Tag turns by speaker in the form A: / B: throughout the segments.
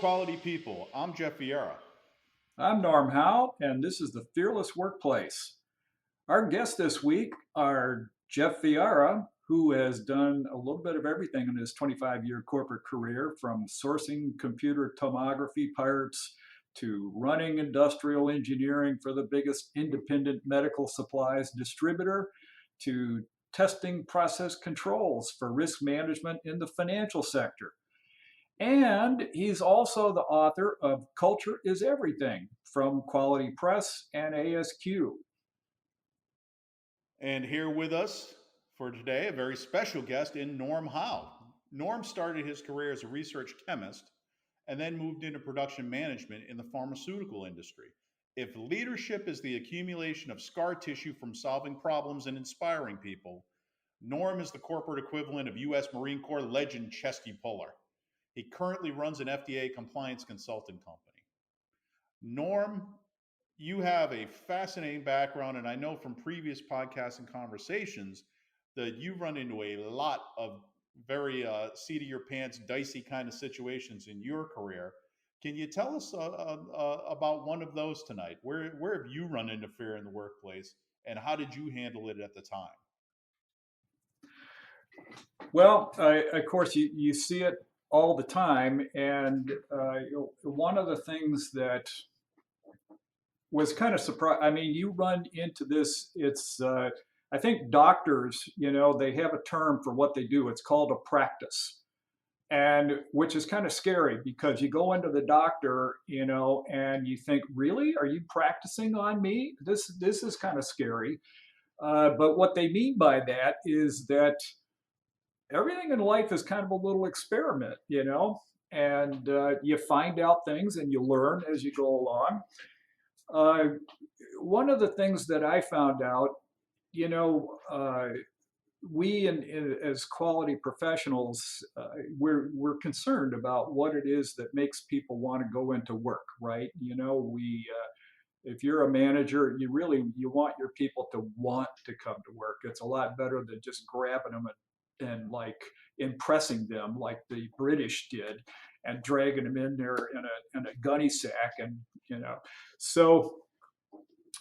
A: quality people. I'm Jeff Veyera.
B: I'm Norm Howe, and this is the Fearless Workplace. Our guests this week are Jeff Veyera, who has done a little bit of everything in his 25-year corporate career, from sourcing computer tomography parts to running industrial engineering for the biggest independent medical supplies distributor to testing process controls for risk management in the financial sector. And he's also the author of Culture is Everything from Quality Press and ASQ.
A: And here with us for today, a very special guest in Norm Howe. Norm started his career as a research chemist and then moved into production management in the pharmaceutical industry. If leadership is the accumulation of scar tissue from solving problems and inspiring people, Norm is the corporate equivalent of U.S. Marine Corps legend Chesty Puller. He currently runs an FDA compliance consulting company. Norm, you have a fascinating background, and I know from previous podcasts and conversations that you run into a lot of very seat of your pants, dicey kind of situations in your career. Can you tell us about one of those tonight? Where have you run into fear in the workplace, and how did you handle it at the time?
B: Well, of course, you see it all the time. And one of the things that was kind of surprised, I mean, you run into this, I think doctors, they have a term for what they do. It's called a practice. And which is kind of scary because you go into the doctor, and you think, really, are you practicing on me? This is kind of scary. But what they mean by that is that everything in life is kind of a little experiment, and you find out things and you learn as you go along. Uh, One of the things that I found out, you know, uh, we as quality professionals, we're concerned about what it is that makes people want to go into work, right? If you're a manager, you want your people to want to come to work. It's a lot better than just grabbing them and like impressing them like the British did and dragging them in there in a gunny sack, and so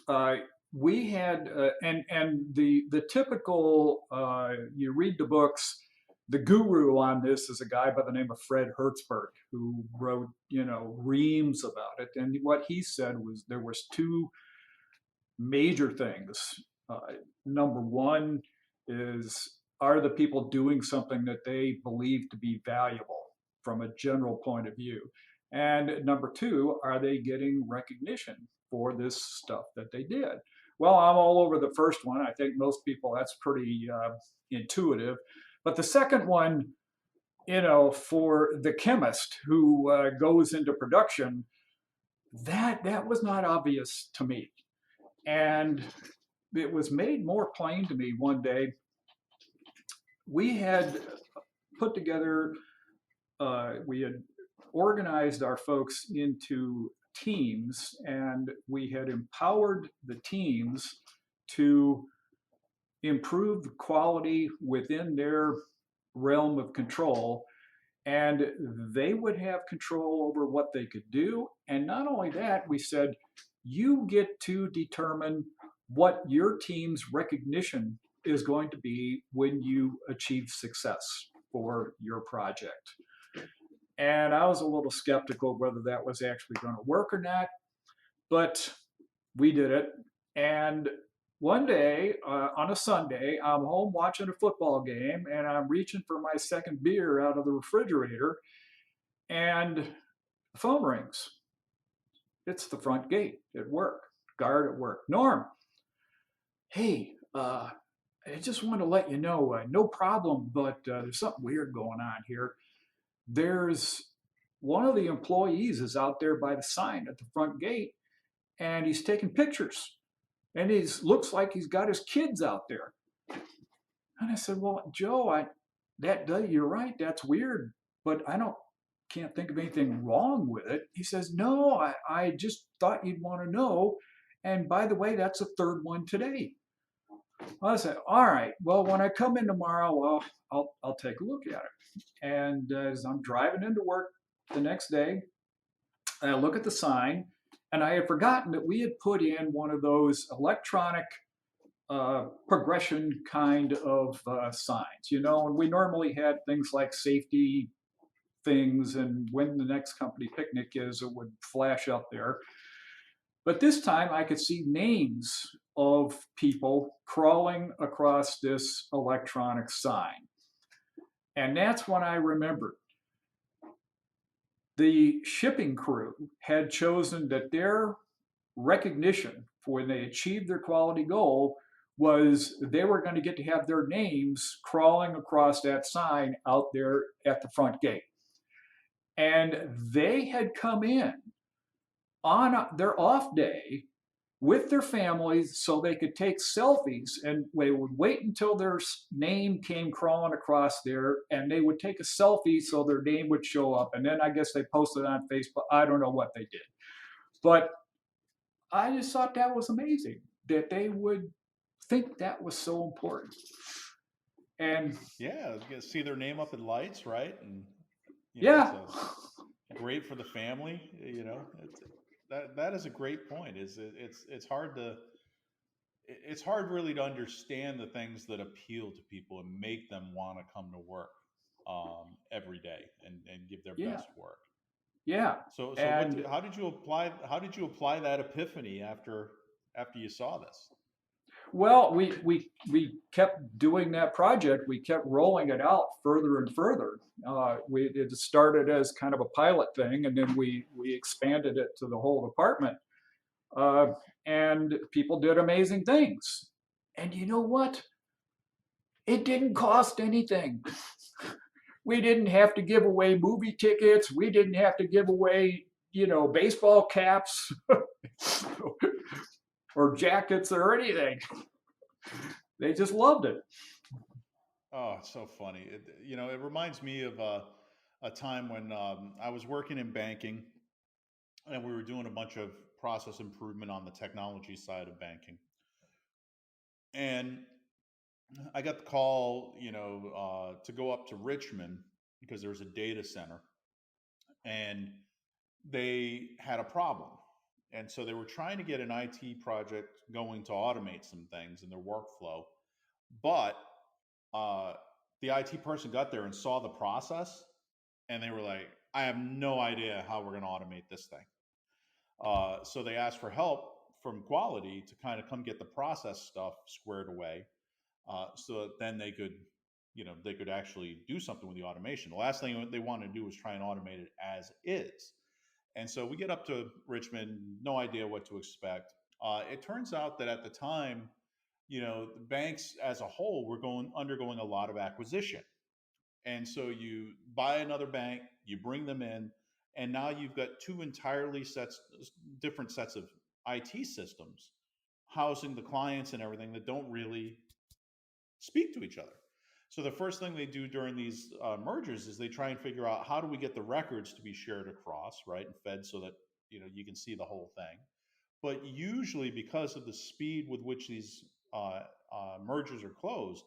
B: uh, we had and the typical you read the books. The guru on this is a guy by the name of Fred Hertzberg, who wrote reams about it. And what he said was there was two major things. Number one is, are the people doing something that they believe to be valuable from a general point of view? And number two, are they getting recognition for this stuff that they did? Well, I'm all over the first one. I think most people, that's pretty intuitive. But the second one, for the chemist who goes into production, that was not obvious to me. And it was made more plain to me one day. We had put together, we had organized our folks into teams, and we had empowered the teams to improve the quality within their realm of control. And they would have control over what they could do. And not only that, we said, you get to determine what your team's recognition is going to be when you achieve success for your project. And I was a little skeptical whether that was actually going to work or not, but we did it. And one day on a Sunday, I'm home watching a football game, and I'm reaching for my second beer out of the refrigerator, and the phone rings. It's the front gate at work, guard at work. Norm, hey, I just want to let you know, no problem, but there's something weird going on here. There's one of the employees is out there by the sign at the front gate, and he's taking pictures, and he looks like he's got his kids out there. And I said, well, Joe, you're right, that's weird, but can't think of anything wrong with it. He says, no, I just thought you'd want to know. And by the way, that's the third one today. I said, all right, well, when I come in tomorrow, well, I'll take a look at it. And as I'm driving into work the next day, And I look at the sign, and I had forgotten that we had put in one of those electronic progression kind of signs, and we normally had things like safety things and when the next company picnic is, it would flash up there. But this time I could see names of people crawling across this electronic sign. And that's when I remembered the shipping crew had chosen that their recognition for when they achieved their quality goal was they were going to get to have their names crawling across that sign out there at the front gate. And they had come in on their off day with their families so they could take selfies, and they would wait until their name came crawling across there and they would take a selfie so their name would show up, and then I guess they posted on Facebook. I don't know what they did, but I just thought that was amazing that they would think that was so important. And
A: Yeah, you get to see their name up in lights, right? And it's
B: yeah,
A: a great for the family. That is a great point. It's hard to it's hard really to understand the things that appeal to people and make them want to come to work every day and give their
B: yeah,
A: best work.
B: yeah.
A: So
B: And
A: how did you apply that epiphany after you saw this?
B: well, we kept doing that project. We kept rolling it out further and further. It started as kind of a pilot thing, and then we expanded it to the whole department. Uh, and people did amazing things. And you know what? It didn't cost anything. We didn't have to give away movie tickets. We didn't have to give away, baseball caps or jackets or anything. They just loved it.
A: Oh, it's so funny. It reminds me of a time when I was working in banking and we were doing a bunch of process improvement on the technology side of banking. And I got the call, to go up to Richmond because there was a data center and they had a problem. And so they were trying to get an IT project going to automate some things in their workflow. But uh, the IT person got there and saw the process and they were like, I have no idea how we're going to automate this thing. So they asked for help from quality to kind of come get the process stuff squared away, so that then they could actually do something with the automation. The last thing they want to do is try and automate it as is. And so we get up to Richmond, no idea what to expect. It turns out that at the time, the banks as a whole were undergoing a lot of acquisition. And so you buy another bank, you bring them in, and now you've got two entirely different sets of IT systems housing the clients and everything that don't really speak to each other. So the first thing they do during these mergers is they try and figure out how do we get the records to be shared across, right, and fed so that you can see the whole thing. But usually, because of the speed with which these mergers are closed,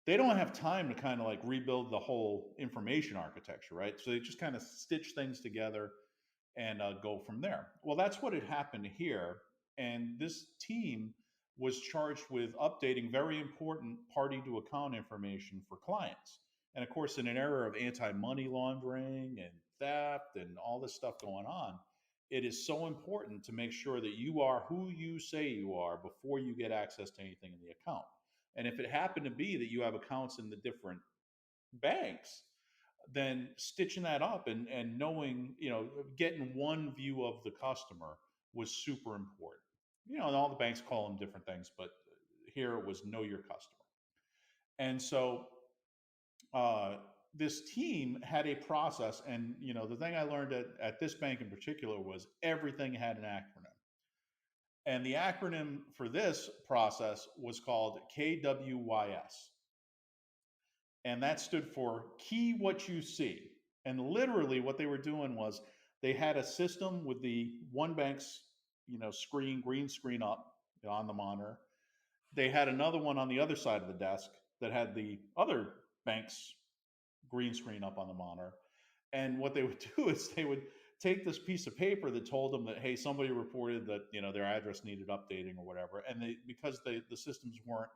A: they don't have time to kind of like rebuild the whole information architecture, right? So they just kind of stitch things together and go from there. Well, that's what had happened here. And this team was charged with updating very important party to account information for clients. And of course, in an era of anti money laundering and theft and all this stuff going on, it is so important to make sure that you are who you say you are before you get access to anything in the account. And if it happened to be that you have accounts in the different banks, then stitching that up and knowing, getting one view of the customer was super important. And all the banks call them different things, but here it was know your customer. And so uh, this team had a process, and the thing I learned at this bank in particular was everything had an acronym. And the acronym for this process was called KWYS. And that stood for key what you see. And literally what they were doing was they had a system with the one bank's green screen up on the monitor. They had another one on the other side of the desk that had the other bank's green screen up on the monitor. And what they would do is they would take this piece of paper that told them that, hey, somebody reported that, their address needed updating or whatever, and because the systems weren't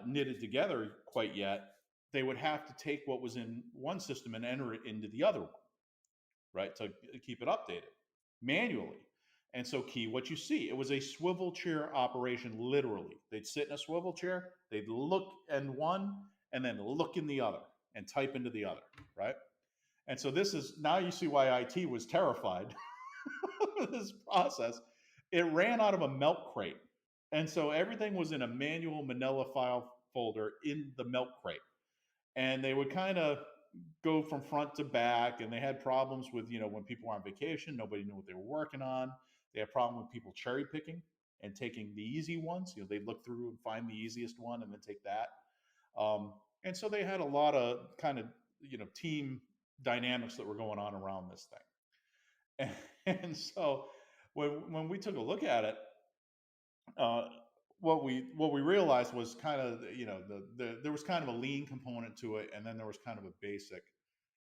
A: knitted together quite yet, they would have to take what was in one system and enter it into the other one, right, to keep it updated manually. And so, key what you see, it was a swivel chair operation, literally. They'd sit in a swivel chair, they'd look in one, and then look in the other, and type into the other, right? And so this is, now you see why IT was terrified of this process. It ran out of a milk crate. And so everything was in a manual manila file folder in the milk crate. And they would kind of go from front to back, and they had problems with, when people were on vacation, nobody knew what they were working on. They had problem with people cherry picking and taking the easy ones. They'd look through and find the easiest one and then take that. And so they had a lot of kind of, team dynamics that were going on around this thing. And so when we took a look at it, what we realized was kind of, there was kind of a lean component to it, and then there was kind of a basic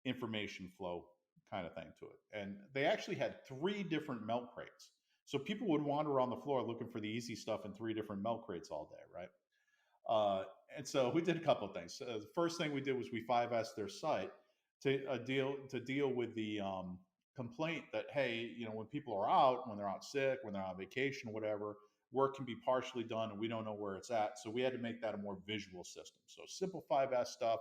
A: information flow kind of thing to it. And they actually had 3 different milk crates, so people would wander around the floor looking for the easy stuff in 3 different milk crates all day, right? And so we did a couple of things. The first thing we did was we 5S their site to deal with the complaint that, hey, when people are out, when they're out sick, when they're on vacation, whatever, work can be partially done and we don't know where it's at. So we had to make that a more visual system. So simple 5S stuff,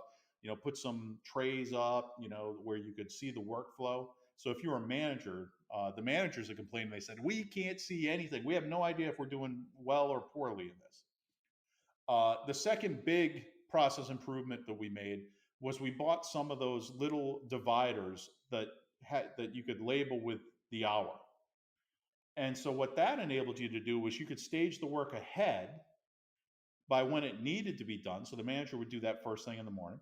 A: put some trays up, where you could see the workflow. So if you're a manager, the managers that complained, they said, we can't see anything. We have no idea if we're doing well or poorly in this. The second big process improvement that we made was we bought some of those little dividers that you could label with the hour. And so what that enabled you to do was you could stage the work ahead by when it needed to be done. So the manager would do that first thing in the morning.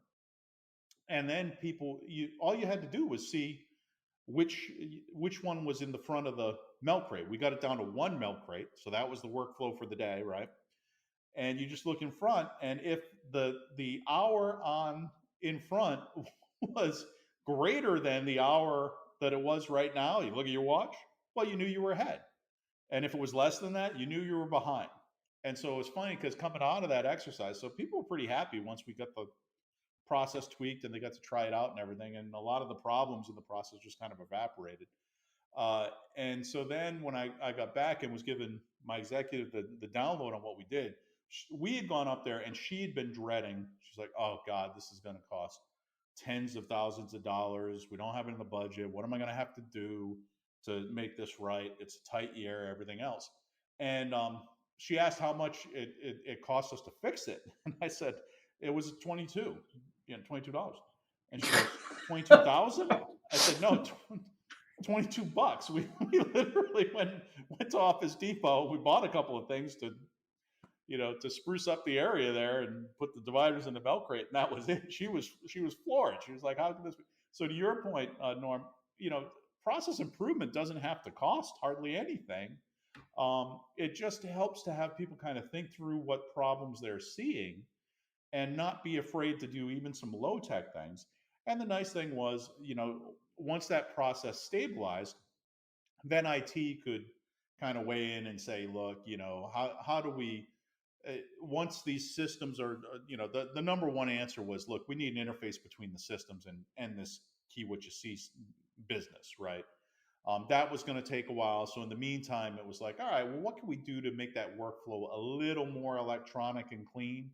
A: And then all you had to do was see which one was in the front of the milk crate. We got it down to 1 milk crate. So that was the workflow for the day, right? And you just look in front, and if the hour on in front was greater than the hour that it was right now, you look at your watch, well, you knew you were ahead. And if it was less than that, you knew you were behind. And so it was funny because coming out of that exercise, so people were pretty happy once we got the process tweaked and they got to try it out and everything. And a lot of the problems in the process just kind of evaporated. And so then when I got back and was given my executive the download on what we did, we had gone up there and she had been dreading. She's like, oh God, this is going to cost tens of thousands of dollars. We don't have it in the budget. What am I going to have to do to make this right? It's a tight year, everything else. And she asked how much it cost us to fix it. And I said, it was $22. And she goes, 22,000? I said, no, $22. We literally went to Office Depot. We bought a couple of things to spruce up the area there and put the dividers in the milk crate, and that was it. She was floored. She was like, how can this be? So to your point, Norm, process improvement doesn't have to cost hardly anything. It just helps to have people kind of think through what problems they're seeing and not be afraid to do even some low tech things. And the nice thing was, once that process stabilized, then IT could kind of weigh in and say, look, how do we, once these systems are, the number one answer was, look, we need an interface between the systems and this key what you see business, right? That was going to take a while. So in the meantime, it was like, all right, well, what can we do to make that workflow a little more electronic and clean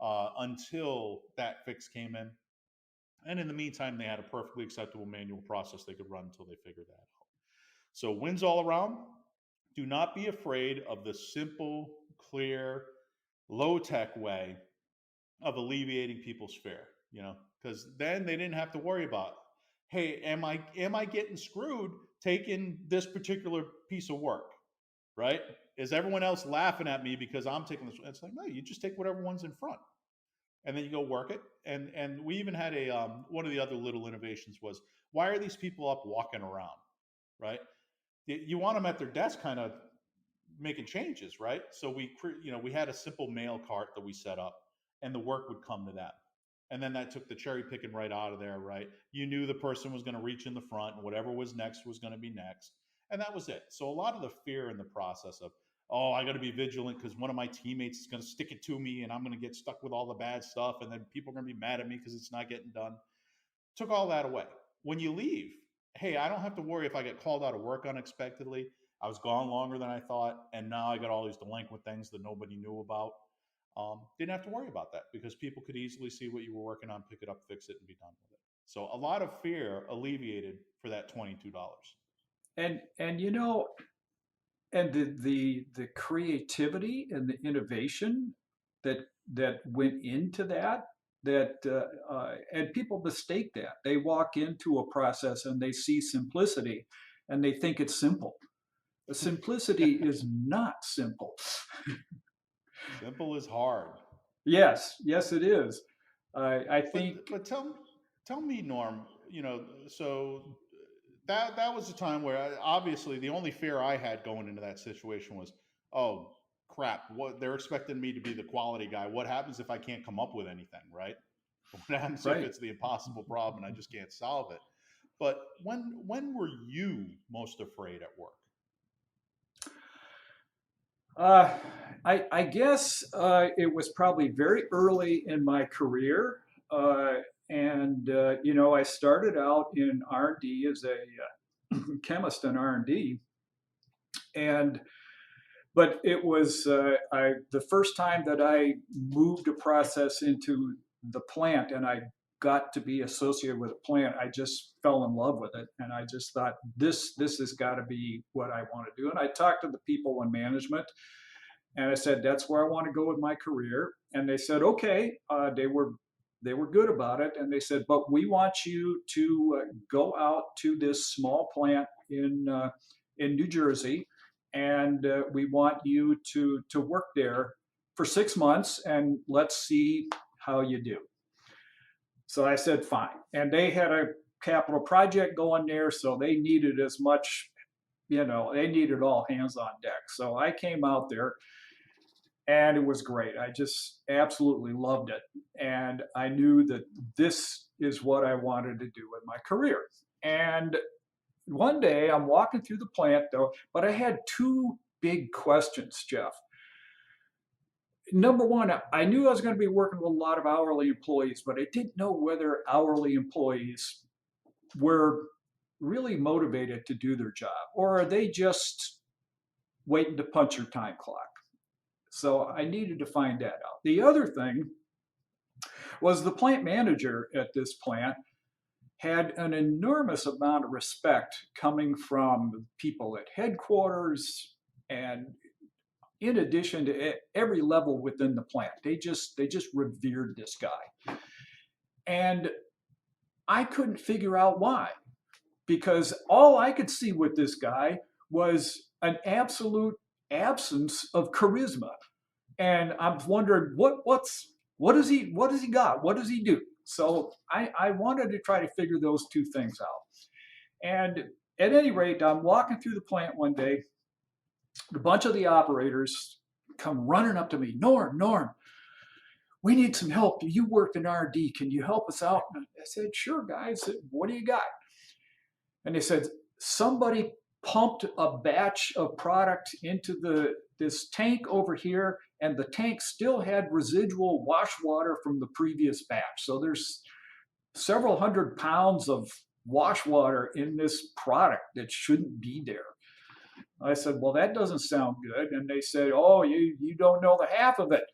A: until that fix came in? And in the meantime, they had a perfectly acceptable manual process they could run until they figured that out. So wins all around. Do not be afraid of the simple, clear, low-tech way of alleviating people's fear, because then they didn't have to worry about, hey, am I getting screwed taking this particular piece of work, right? Is everyone else laughing at me because I'm taking this? It's like, no, you just take whatever one's in front, and then you go work it. And we even had one of the other little innovations was, why are these people up walking around, right? You want them at their desk kind of making changes, right? So we had a simple mail cart that we set up, and the work would come to them. And then that took the cherry picking right out of there, right? You knew the person was going to reach in the front, and whatever was next was going to be next. And that was it. So a lot of the fear in the process of, oh, I got to be vigilant because one of my teammates is going to stick it to me and I'm going to get stuck with all the bad stuff. And then people are going to be mad at me because it's not getting done. Took all that away. When you leave, hey, I don't have to worry if I get called out of work unexpectedly. I was gone longer than I thought. And now I got all these delinquent things that nobody knew about. Didn't have to worry about that because people could easily see what you were working on, pick it up, fix it, and be done with it. So a lot of fear alleviated for that $22.
B: And you know, and the creativity and the innovation that went into that, and people mistake that. They walk into a process and they see simplicity and they think it's simple. The simplicity is not simple.
A: Simple is hard.
B: Yes, yes, it is. I think.
A: But tell me, Norm. So that was a time where obviously the only fear I had going into that situation was, oh crap, what they're expecting me to be the quality guy. What happens if I can't come up with anything, right? What happens if
B: Right.
A: it's the impossible problem and I just can't solve it? But when were you most afraid at work?
B: Uh, I guess it was probably very early in my career, uh, and you know, I started out in R&D as a chemist in R&D, and but it was the first time that I moved a process into the plant, and I got to be associated with a plant. I just fell in love with it, and I just thought this has got to be what I want to do. And I talked to the people in management, and I said, that's where I want to go with my career. And they said, okay. They were good about it. And they said, but we want you to go out to this small plant in New Jersey, and we want you to work there for 6 months, and let's see how you do. So I said, fine. And they had a capital project going there, so they needed as much, you know, they needed all hands on deck. So I came out there, and it was great. I just absolutely loved it. And I knew that this is what I wanted to do with my career. And one day I'm walking through the plant though, but I had two big questions, Jeff. Number one, I knew I was going to be working with a lot of hourly employees, but I didn't know whether hourly employees were really motivated to do their job, or are they just waiting to punch their time clock? So I needed to find that out. The other thing was the plant manager at this plant had an enormous amount of respect coming from people at headquarters and in addition to every level within the plant. They just revered this guy. And I couldn't figure out why, because all I could see with this guy was an absolute absence of charisma. And I'm wondering what does he got? What does he do? So I wanted to try to figure those two things out. And at any rate, I'm walking through the plant one day. A bunch of the operators come running up to me. Norm, we need some help. You worked in R&D. Can you help us out? And I said, sure, guys. What do you got? And they said, somebody pumped a batch of product into this tank over here, and the tank still had residual wash water from the previous batch. So there's several hundred pounds of wash water in this product that shouldn't be there. I said, well, that doesn't sound good. And they said, oh, you don't know the half of it.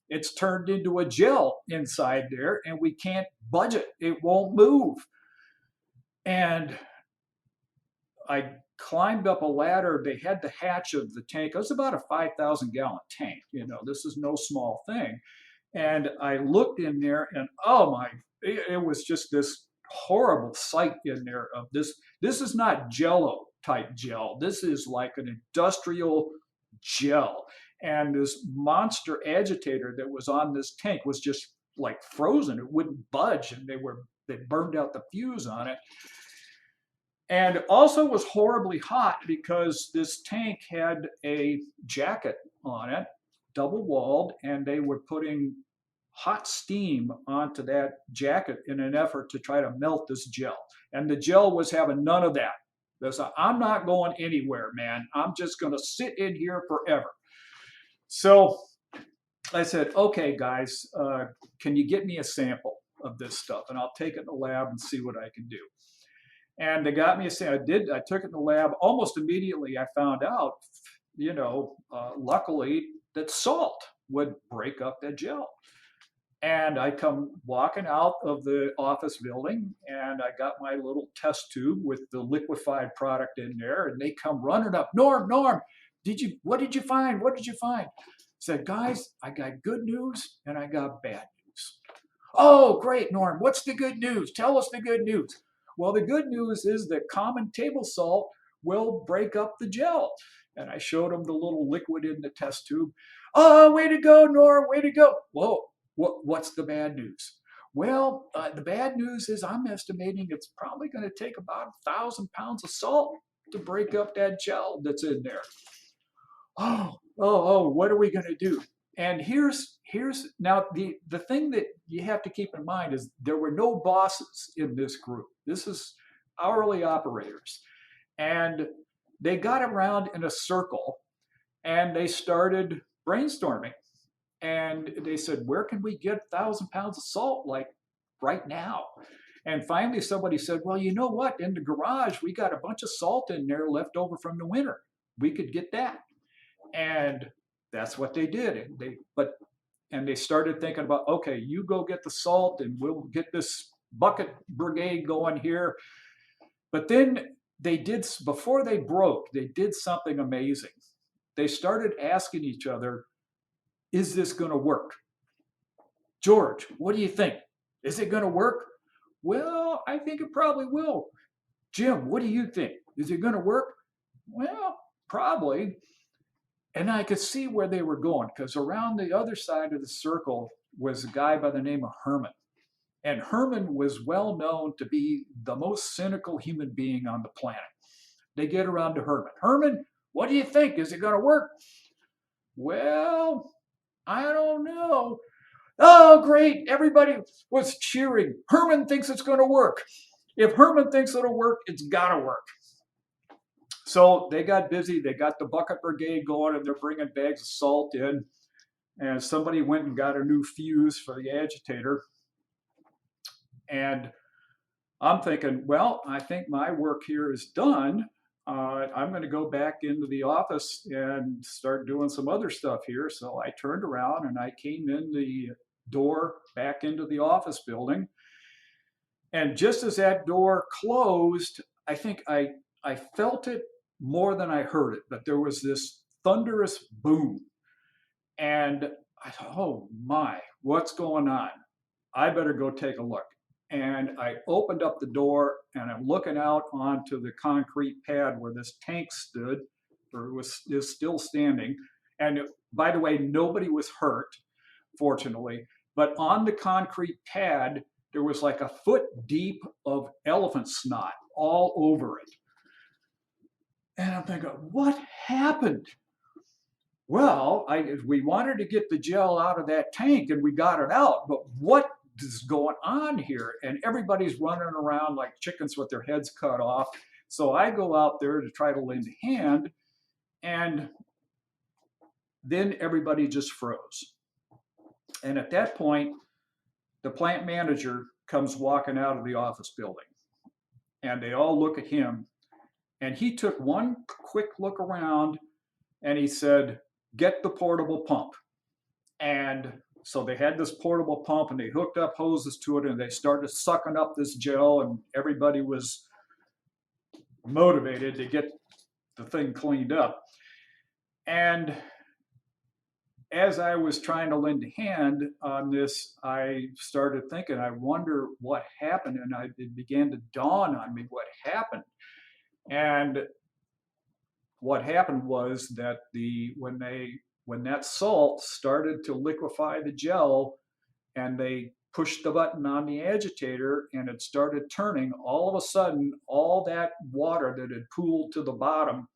B: It's turned into a gel inside there, and we can't budge it. It won't move. And I climbed up a ladder. They had the hatch of the tank. It was about a 5,000 gallon tank. You know, this is no small thing. And I looked in there, and it was just this horrible sight in there of this. This is not Jello type gel. This is like an industrial gel. And this monster agitator that was on this tank was just like frozen. It wouldn't budge, and they burned out the fuse on it. And also was horribly hot because this tank had a jacket on it, double walled, and they were putting hot steam onto that jacket in an effort to try to melt this gel. And the gel was having none of that. They said, I'm not going anywhere, man. I'm just going to sit in here forever. So I said, okay, guys, can you get me a sample of this stuff? And I'll take it in the lab and see what I can do. And they got me a sample. I took it in the lab. Almost immediately, I found out, luckily, that salt would break up that gel. And I come walking out of the office building, and I got my little test tube with the liquefied product in there, and they come running up. Norm, what did you find? What did you find? I said, guys, I got good news and I got bad news. Oh, great, Norm. What's the good news? Tell us the good news. Well, the good news is that common table salt will break up the gel. And I showed them the little liquid in the test tube. Oh, way to go, Norm, way to go. Whoa, what's the bad news? Well, the bad news is I'm estimating it's probably going to take about 1,000 pounds of salt to break up that gel that's in there. Oh, what are we going to do? And here's now the thing that you have to keep in mind is there were no bosses in this group. This is hourly operators. And they got around in a circle and they started brainstorming. And they said, where can we get 1,000 pounds of salt like right now? And finally somebody said, well, you know what? In the garage, we got a bunch of salt in there left over from the winter. We could get that. And that's what they did. And they started thinking about, okay, you go get the salt and we'll get this bucket brigade going here. But then before they broke, they did something amazing. They started asking each other, is this going to work? George, what do you think? Is it going to work? Well, I think it probably will. Jim, what do you think? Is it going to work? Well, probably. And I could see where they were going because around the other side of the circle was a guy by the name of Herman. And Herman was well known to be the most cynical human being on the planet. They get around to Herman. Herman, what do you think? Is it going to work? Well, I don't know. Oh, great. Everybody was cheering. Herman thinks it's going to work. If Herman thinks it'll work, it's got to work. So they got busy. They got the bucket brigade going and they're bringing bags of salt in. And somebody went and got a new fuse for the agitator. And I'm thinking, well, I think my work here is done. I'm going to go back into the office and start doing some other stuff here. So I turned around and I came in the door back into the office building. And just as that door closed, I think I felt it more than I heard it, but there was this thunderous boom. And I thought, oh my, what's going on? I better go take a look. And I opened up the door and I'm looking out onto the concrete pad where this tank stood, or is still standing. And by the way, nobody was hurt, fortunately. But on the concrete pad, there was like a foot deep of elephant snot all over it. And I'm thinking, what happened? Well, we wanted to get the gel out of that tank and we got it out, but what is going on here? And everybody's running around like chickens with their heads cut off. So I go out there to try to lend a hand, and then everybody just froze. And at that point, the plant manager comes walking out of the office building, and they all look at him. And he took one quick look around and he said, get the portable pump. And so they had this portable pump and they hooked up hoses to it and they started sucking up this gel, and everybody was motivated to get the thing cleaned up. And as I was trying to lend a hand on this, I started thinking, I wonder what happened. And it began to dawn on me what happened. And what happened was that when that salt started to liquefy the gel and they pushed the button on the agitator and it started turning, all of a sudden, all that water that had pooled to the bottom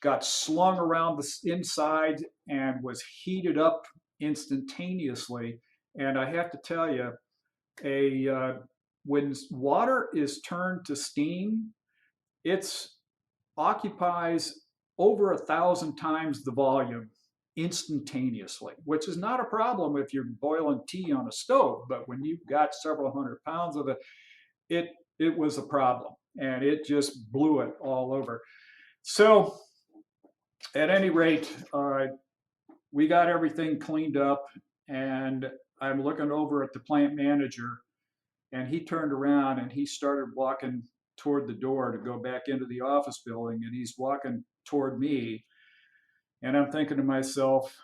B: got slung around the inside and was heated up instantaneously. And I have to tell you, when water is turned to steam, it's occupies over 1,000 times the volume instantaneously, which is not a problem if you're boiling tea on a stove. But when you've got several hundred pounds of it, it it was a problem, and it just blew it all over. So at any rate, we got everything cleaned up, and I'm looking over at the plant manager, and he turned around and he started walking toward the door to go back into the office building, and he's walking toward me, and I'm thinking to myself,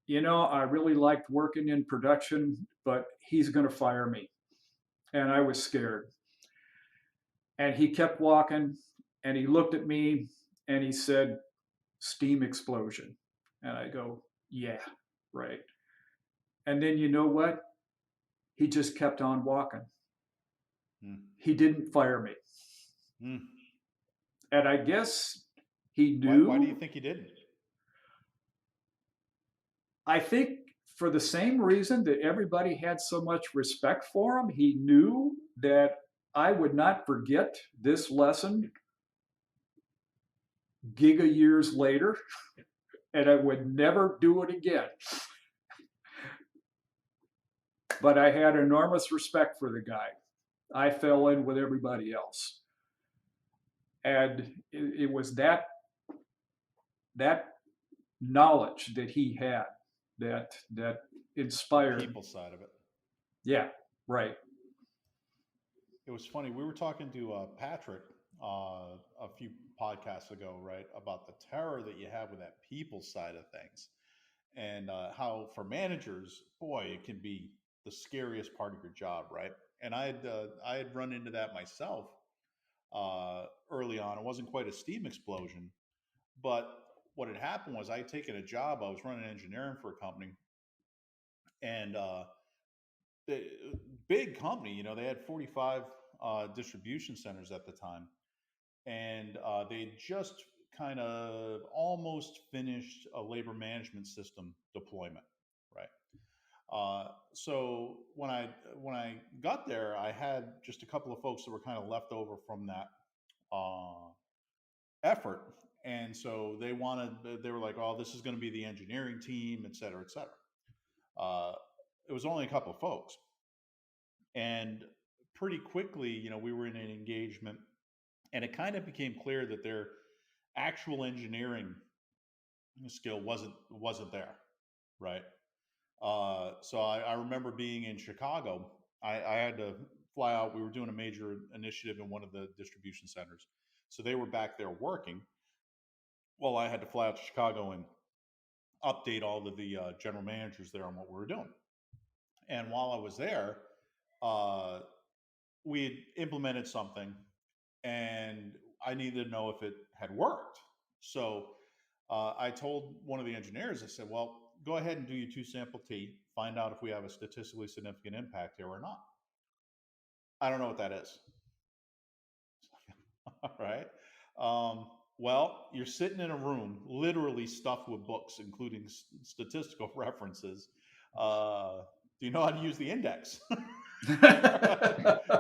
B: I really liked working in production, but he's going to fire me. And I was scared. And he kept walking, and he looked at me and he said, steam explosion. And I go, yeah, right. And then you know what? He just kept on walking. He didn't fire me. And I guess he knew.
A: Why do you think he didn't?
B: I think for the same reason that everybody had so much respect for him. He knew that I would not forget this lesson giga years later, and I would never do it again. But I had enormous respect for the guy. I fell in with everybody else. And it was that knowledge that he had that inspired.
A: The people side of it.
B: Yeah, right.
A: It was funny. We were talking to Patrick a few podcasts ago, right, about the terror that you have with that people side of things, and how for managers, boy, it can be the scariest part of your job, right? And I had run into that myself early on. It wasn't quite a steam explosion, but what had happened was I had taken a job. I was running engineering for a company, and the big company, they had 45 distribution centers at the time, and they just kind of almost finished a labor management system deployment, right? So when I got there, I had just a couple of folks that were kind of left over from that effort, and so they were like, "Oh, this is going to be the engineering team, et cetera, et cetera." It was only a couple of folks, and pretty quickly, we were in an engagement, and it kind of became clear that their actual engineering skill wasn't there, right? So I remember being in Chicago. I had to fly out. We were doing a major initiative in one of the distribution centers, so they were back there working. Well, I had to fly out to Chicago and update all of the general managers there on what we were doing. And while I was there, we had implemented something, and I needed to know if it had worked. So I told one of the engineers, I said, well, go ahead and do your 2-sample T, find out if we have a statistically significant impact here or not. I don't know what that is. All right. Well, you're sitting in a room literally stuffed with books, including statistical references. Do you know how to use the index?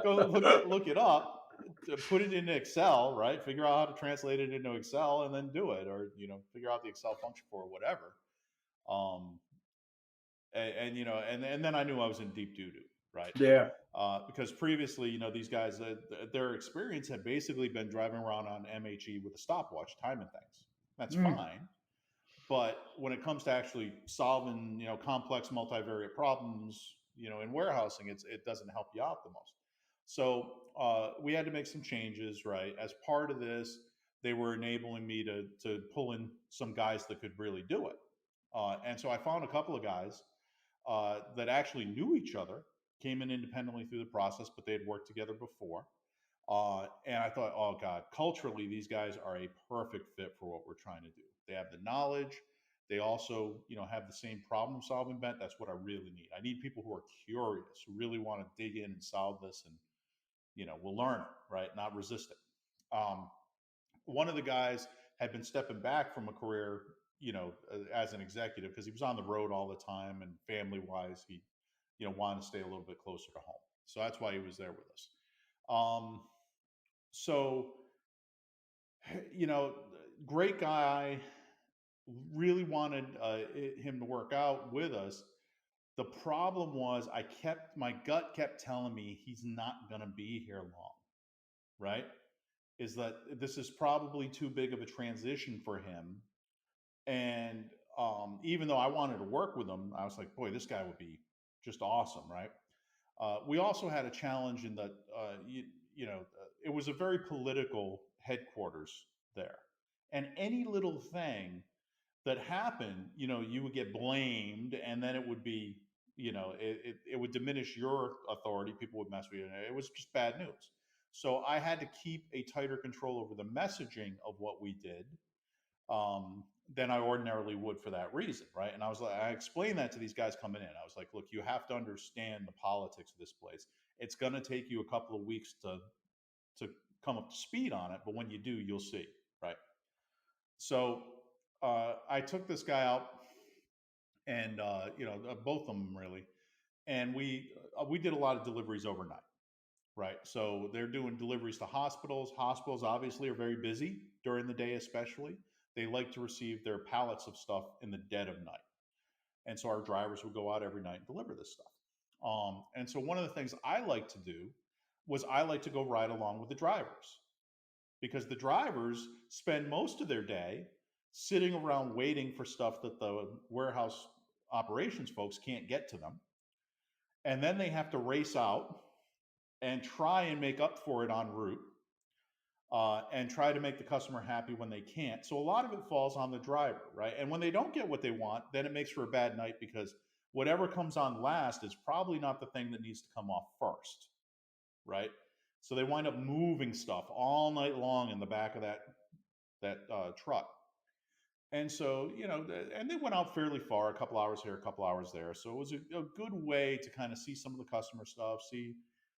A: Go look it up, put it into Excel, right? Figure out how to translate it into Excel and then do it, or figure out the Excel function for it, whatever. And then I knew I was in deep doo doo, right?
B: Yeah.
A: Because previously, these guys, their experience had basically been driving around on MHE with a stopwatch, timing things. That's fine. But when it comes to actually solving, complex multivariate problems, in warehousing, it doesn't help you out the most. So we had to make some changes, right? As part of this, they were enabling me to pull in some guys that could really do it. And so I found a couple of guys that actually knew each other, came in independently through the process, but they had worked together before. And I thought, oh God, culturally, these guys are a perfect fit for what we're trying to do. They have the knowledge. They also, have the same problem solving bent. That's what I really need. I need people who are curious, who really want to dig in and solve this, and will learn it, right? Not resist it. One of the guys had been stepping back from a career as an executive, because he was on the road all the time, and family wise, he, wanted to stay a little bit closer to home. So that's why he was there with us. Um, so, you know, great guy, really wanted him to work out with us. The problem was my gut kept telling me he's not going to be here long, right? Is that this is probably too big of a transition for him. And even though I wanted to work with him, I was like, boy, this guy would be just awesome, right? We also had a challenge in that, it was a very political headquarters there. And any little thing that happened, you would get blamed, and then it would be, it would diminish your authority. People would mess with you. And it was just bad news. So I had to keep a tighter control over the messaging of what we did, than I ordinarily would for that reason, right? And I explained that to these guys coming in. I was like, look, you have to understand the politics of this place. It's going to take you a couple of weeks to come up to speed on it, but when you do, you'll see, right? So I took this guy out, and both of them really, and we did a lot of deliveries overnight, right? So they're doing deliveries to hospitals. Hospitals obviously are very busy during the day, especially. They like to receive their pallets of stuff in the dead of night. And so our drivers would go out every night and deliver this stuff. And so one of the things I like to do was I like to go ride along with the drivers, because the drivers spend most of their day sitting around waiting for stuff that the warehouse operations folks can't get to them. And then they have to race out and try and make up for it en route, and try to make the customer happy when they can't. So a lot of it falls on the driver, right? And when they don't get what they want, then it makes for a bad night, because whatever comes on last is probably not the thing that needs to come off first, right? So they wind up moving stuff all night long in the back of that truck. And so, and they went out fairly far, a couple hours here, a couple hours there. So it was a good way to kind of see some of the customer stuff, see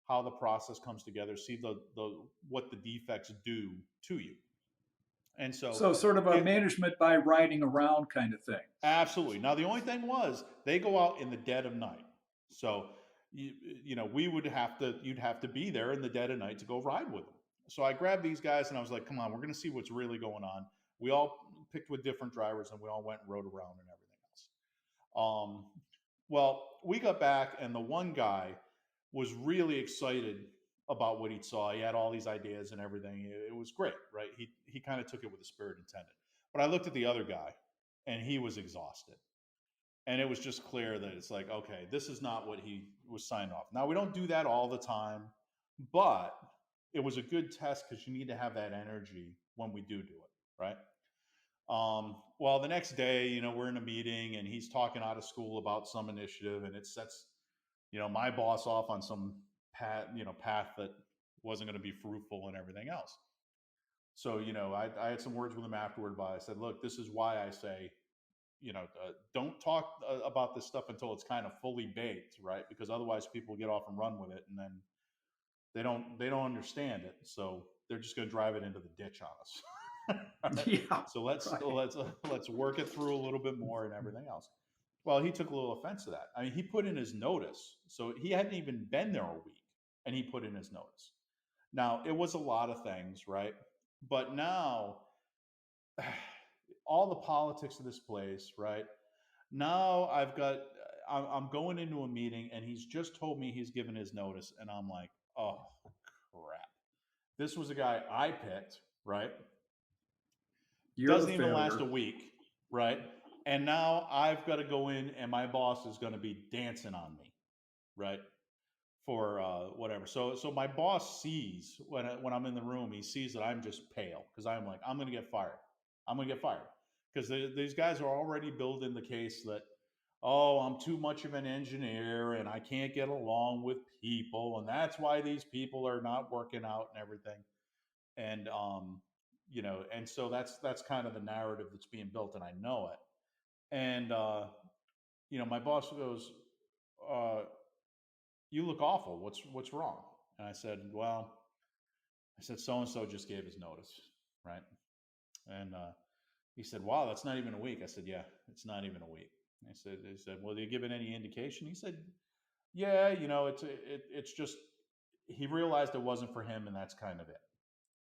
A: how the process comes together, see the what the defects do to you. And so
B: So sort of a
A: it
B: management by riding around kind of thing.
A: absolutely. Now the only thing was they go out in the dead of night. So we would you'd have to be there in the dead of night to go ride with them. So I grabbed these guys and I was like, come on, we're going to see what's really going on. We all picked with different drivers and we all went and rode around and everything else. Well, we got back and the one guy was really excited about what he saw. He had all these ideas and everything. It was great, right? He kind of took it with the spirit intended. But I looked at the other guy and he was exhausted. And it was just clear that it's like, okay, this is not what he was signed off. Now, we don't do that all the time, but it was a good test because you need to have that energy when we do it, right? Well, the next day, we're in a meeting and he's talking out of school about some initiative, and it sets, my boss off on some path that wasn't going to be fruitful and everything else. So, I had some words with him afterward, but I said, look, this is why I say, don't talk about this stuff until it's kind of fully baked, right? Because otherwise people get off and run with it, and then they don't understand it, so they're just going to drive it into the ditch on us. Right?
B: Yeah.
A: So let's work it through a little bit more and everything else. Well, he took a little offense to that. I mean, he put in his notice, so he hadn't even been there a week, and he put in his notice. Now, it was a lot of things, right? But now, all the politics of this place, right? Now I'm going into a meeting, and he's just told me he's given his notice, and I'm like, oh crap! This was a guy I picked, right?
B: You're
A: Doesn't
B: the
A: even last
B: failure.
A: a week, right? And now I've got to go in, and my boss is going to be dancing on me, right? For whatever. So my boss sees when I'm in the room, he sees that I'm just pale because I'm like, I'm going to get fired. I'm going to get fired because these guys are already building the case that, oh, I'm too much of an engineer and I can't get along with people, and that's why these people are not working out and everything. And and so that's kind of the narrative that's being built, and I know it. And my boss goes, uh, "You look awful. What's wrong?" And I said, "Well, I said so and so just gave his notice, right?" And He said, wow, that's not even a week. I said, yeah, it's not even a week. He said, well, do you give it any indication? He said, yeah, it's just, he realized it wasn't for him and that's kind of it.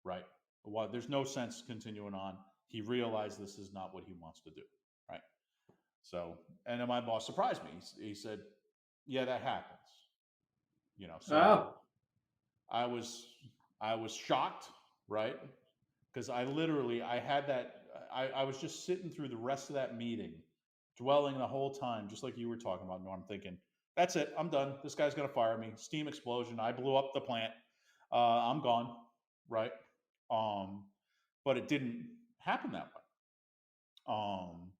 A: Right. Well, there's no sense continuing on. He realized this is not what he wants to do. Right. So, and then my boss surprised me. He said, yeah, that happens. So
B: Oh,
A: I was, I was shocked. Right. Because I had that, I was just sitting through the rest of that meeting, dwelling the whole time, just like you were talking about, Norm, thinking, that's it. I'm done. This guy's going to fire me. Steam explosion. I blew up the plant. I'm gone. Right. Um, but it didn't happen that way. Um,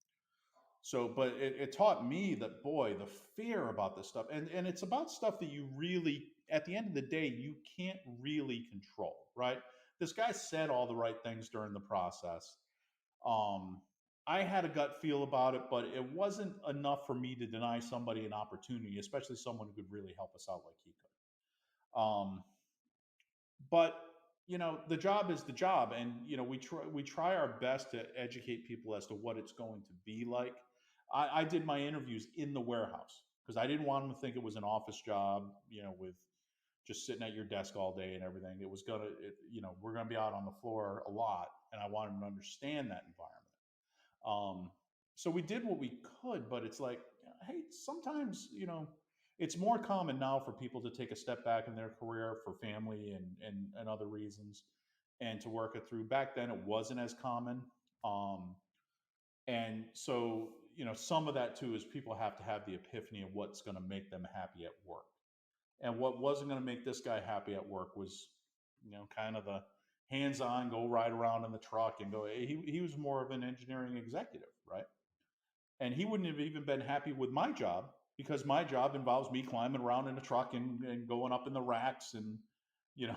A: but it taught me that, boy, the fear about this stuff, and it's about stuff that you really, at the end of the day, you can't really control, right? This guy said all the right things during the process. Um, I had a gut feel about it, but it wasn't enough for me to deny somebody an opportunity, especially someone who could really help us out like he could. But the job is the job, and we try our best to educate people as to what it's going to be like. I did my interviews in the warehouse because I didn't want them to think it was an office job, with just sitting at your desk all day and everything. We're gonna be out on the floor a lot, and I wanted them to understand that environment. Um, so we did what we could, but it's like, hey, sometimes, it's more common now for people to take a step back in their career for family and other reasons and to work it through. Back then, it wasn't as common. And so, some of that too is people have to have the epiphany of what's going to make them happy at work. And what wasn't going to make this guy happy at work was, kind of the hands on, go ride around in the truck and go. He was more of an engineering executive, right? And he wouldn't have even been happy with my job because my job involves me climbing around in a truck and going up in the racks. And, you know,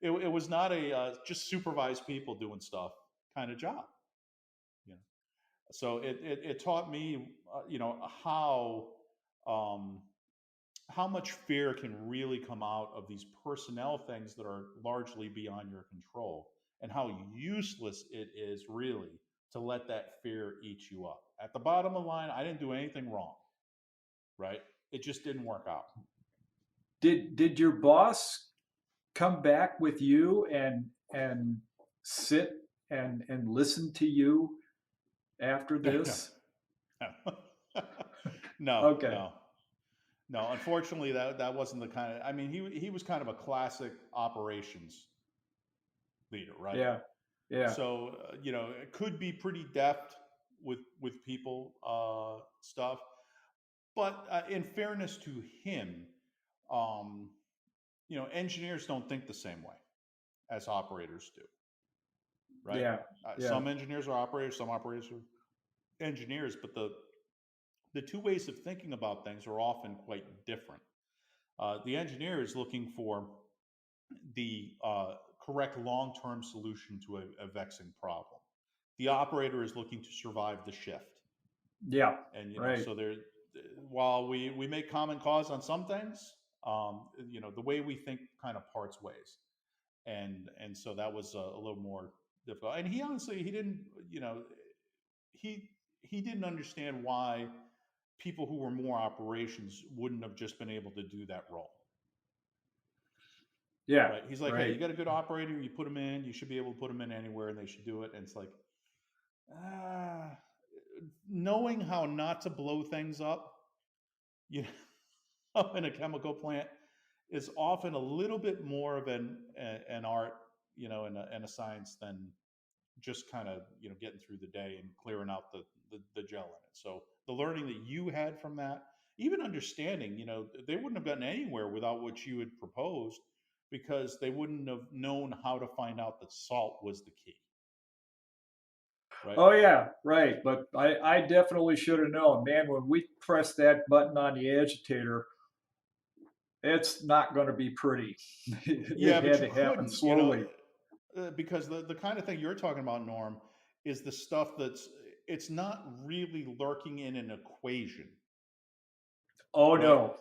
A: it was not a just supervise people doing stuff kind of job. You know, so it taught me, um, how much fear can really come out of these personnel things that are largely beyond your control, and how useless it is really to let that fear eat you up. At the bottom of the line, I didn't do anything wrong, right? It just didn't work out.
B: did your boss come back with you and sit and listen to you after
A: No,
B: this?
A: no, no,
B: Okay.
A: no, no. Unfortunately, that wasn't the kind of. I mean, he was kind of a classic operations leader, right?
B: Yeah. Yeah.
A: So it could be pretty deft with people stuff, but in fairness to him, um, engineers don't think the same way as operators do, right?
B: Yeah. Yeah.
A: Some engineers are operators, some operators are engineers, but the two ways of thinking about things are often quite different. The engineer is looking for the correct long-term solution to a vexing problem. The operator is looking to survive the shift.
B: Yeah.
A: And
B: Right.
A: so there, while we make common cause on some things, the way we think kind of parts ways. And so that was a little more difficult. And he honestly, he didn't, he he didn't understand why people who were more operations wouldn't have just been able to do that role.
B: Yeah.
A: Right? He's like, hey,
B: Right.
A: you got a good operator, you put them in, you should be able to put them in anywhere, and they should do it. And it's like, ah, knowing how not to blow things up, you in a chemical plant is often a little bit more of an art, and a science than just kind of getting through the day and clearing out the gel in it. So the learning that you had from that, even understanding, they wouldn't have gotten anywhere without what you had proposed because they wouldn't have known how to find out that salt was the key, right?
B: Oh yeah, right. But I definitely should have known, man. When we press that button on the agitator, it's not going to be pretty.
A: Yeah,
B: It
A: but
B: had
A: you
B: to happen
A: couldn't,
B: slowly.
A: because the kind of thing you're talking about, Norm, is the stuff it's not really lurking in an equation,
B: Oh
A: right?
B: no.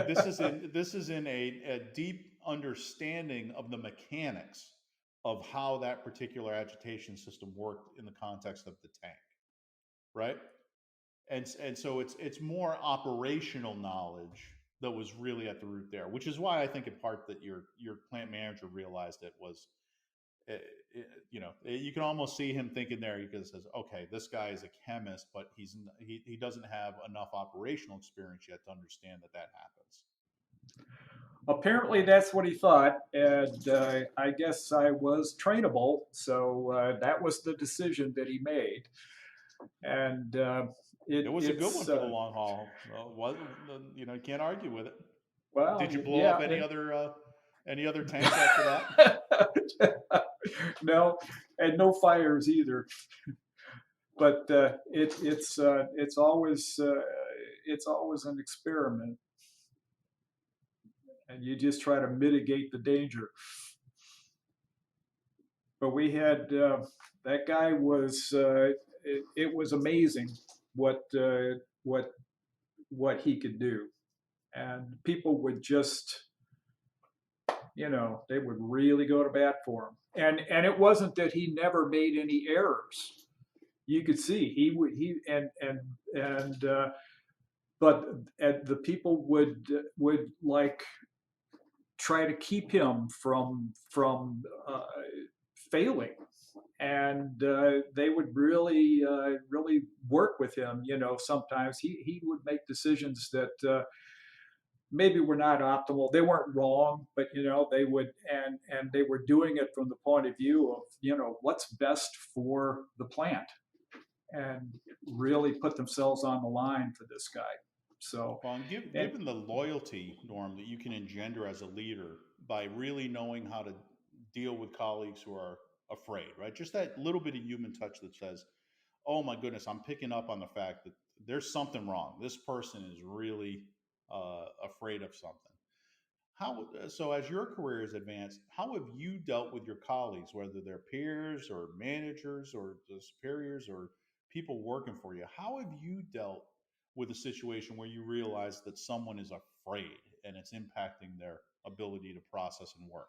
A: This is in a deep understanding of the mechanics of how that particular agitation system worked in the context of the tank, right? And so it's more operational knowledge that was really at the root there, which is why I think in part that your plant manager realized it was, you can almost see him thinking there because says, okay, this guy is a chemist, but he doesn't have enough operational experience yet to understand that that happens.
B: Apparently, that's what he thought, and I guess I was trainable, so that was the decision that he made. And
A: It was a good one for the long haul. You can't argue with it.
B: Well,
A: Did you blow
B: yeah.
A: up any other tanks after that?
B: No, and no fires either. But it's always an experiment, and you just try to mitigate the danger. But we had that guy was it was amazing what he could do, and people would just they would really go to bat for him. And it wasn't that he never made any errors. You could see he would he and but the people would like try to keep him from failing, and they would really work with him. Sometimes he would make decisions that maybe were not optimal. They weren't wrong, but they would, and they were doing it from the point of view of what's best for the plant, and really put themselves on the line for this guy. So,
A: Well, given the loyalty, Norm, that you can engender as a leader by really knowing how to deal with colleagues who are afraid, right? Just that little bit of human touch that says, oh my goodness, I'm picking up on the fact that there's something wrong. This person is really afraid of something. So as your career has advanced, how have you dealt with your colleagues, whether they're peers or managers or the superiors or people working for you? How have you dealt with a situation where you realize that someone is afraid and it's impacting their ability to process and work?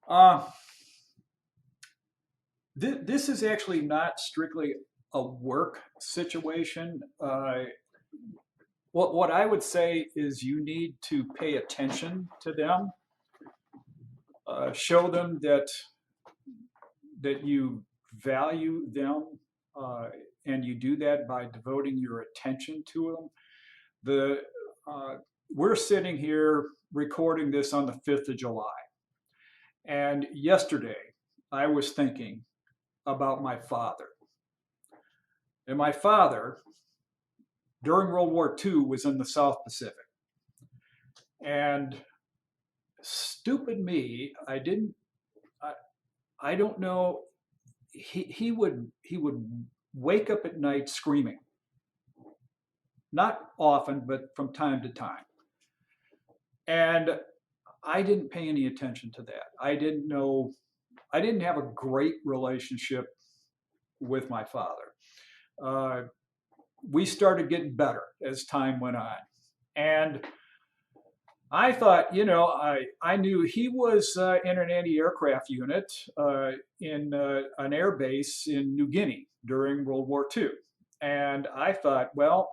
B: uh, this is actually not strictly a work situation. What I would say is you need to pay attention to them, show them that you value them, and you do that by devoting your attention to them. We're sitting here recording this on the 5th of July, and yesterday I was thinking about my father. And my father, during World War II, was in the South Pacific. And stupid me, I don't know, he would wake up at night screaming. Not often, but from time to time. And I didn't pay any attention to that. I didn't have a great relationship with my father. We started getting better as time went on. And I thought, I knew he was in an anti-aircraft unit in an air base in New Guinea during World War II. And I thought, well,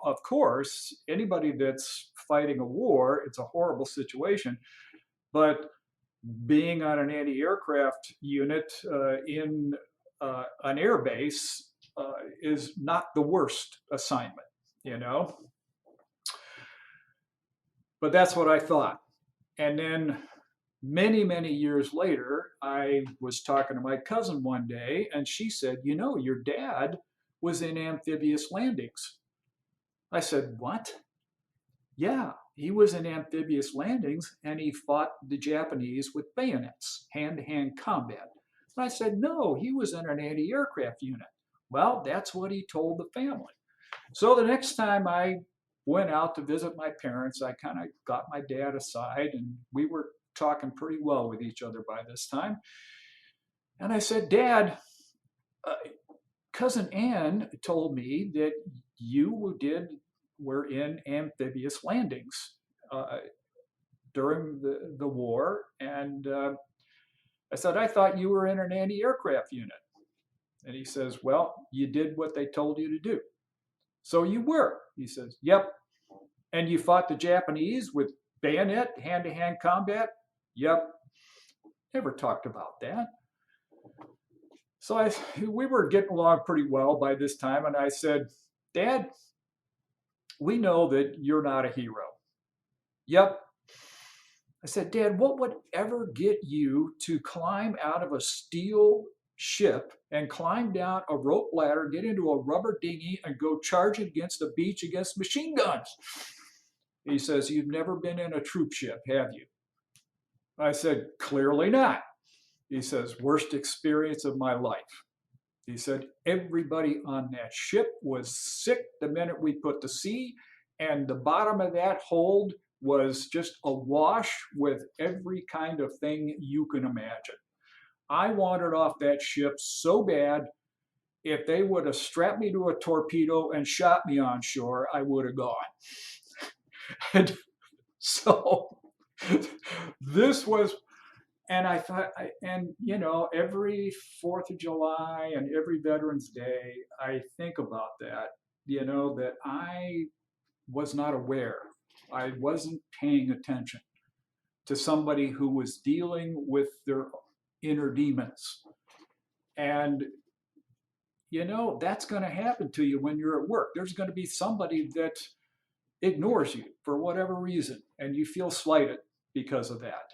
B: of course, anybody that's fighting a war, it's a horrible situation. But being on an anti-aircraft unit in an air base is not the worst assignment, But that's what I thought. And then many, many years later, I was talking to my cousin one day, and she said, your dad was in amphibious landings. I said, what? Yeah, he was in amphibious landings, and he fought the Japanese with bayonets, hand-to-hand combat. And I said, no, he was in an anti-aircraft unit. Well, that's what he told the family. So the next time I went out to visit my parents, I kind of got my dad aside, and we were talking pretty well with each other by this time. And I said, Dad, Cousin Ann told me that you were in amphibious landings during the war, and I said, I thought you were in an anti-aircraft unit. And he says, well, you did what they told you to do. So you were. He says, yep. And you fought the Japanese with bayonet, hand-to-hand combat? Yep. Never talked about that. So we were getting along pretty well by this time. And I said, Dad, we know that you're not a hero. Yep. I said, Dad, what would ever get you to climb out of a steel ship and climb down a rope ladder, get into a rubber dinghy, and go charging against the beach against machine guns? He says, you've never been in a troop ship, have you? I said, clearly not. He says, worst experience of my life. He said, everybody on that ship was sick the minute we put to sea, and the bottom of that hold was just awash with every kind of thing you can imagine. I wanted off that ship so bad, if they would have strapped me to a torpedo and shot me on shore, I would have gone. And so this was, and I thought, and you know, every 4th of July and every Veterans Day, I think about that, you know, that I was not aware. I wasn't paying attention to somebody who was dealing with their inner demons. And, you know, that's going to happen to you when you're at work. There's going to be somebody that ignores you for whatever reason, and you feel slighted because of that.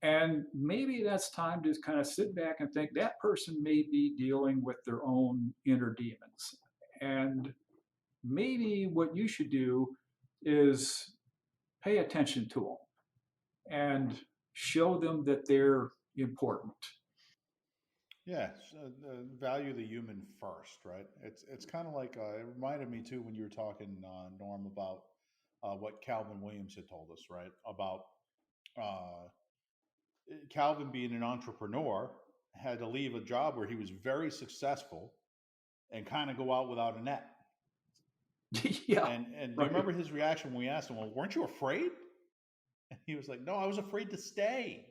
B: And maybe that's time to kind of sit back and think that person may be dealing with their own inner demons. And maybe what you should do is pay attention to them and show them that they're important.
A: Yeah, value the human first, right? It's kind of like it reminded me too when you were talking, Norm, about what Calvin Williams had told us, right? About uh, Calvin being an entrepreneur had to leave a job where he was very successful and kind of go out without a net.
B: Yeah,
A: And do you
B: right.
A: remember his reaction when we asked him, "Well, weren't you afraid?" And he was like, "No, I was afraid to stay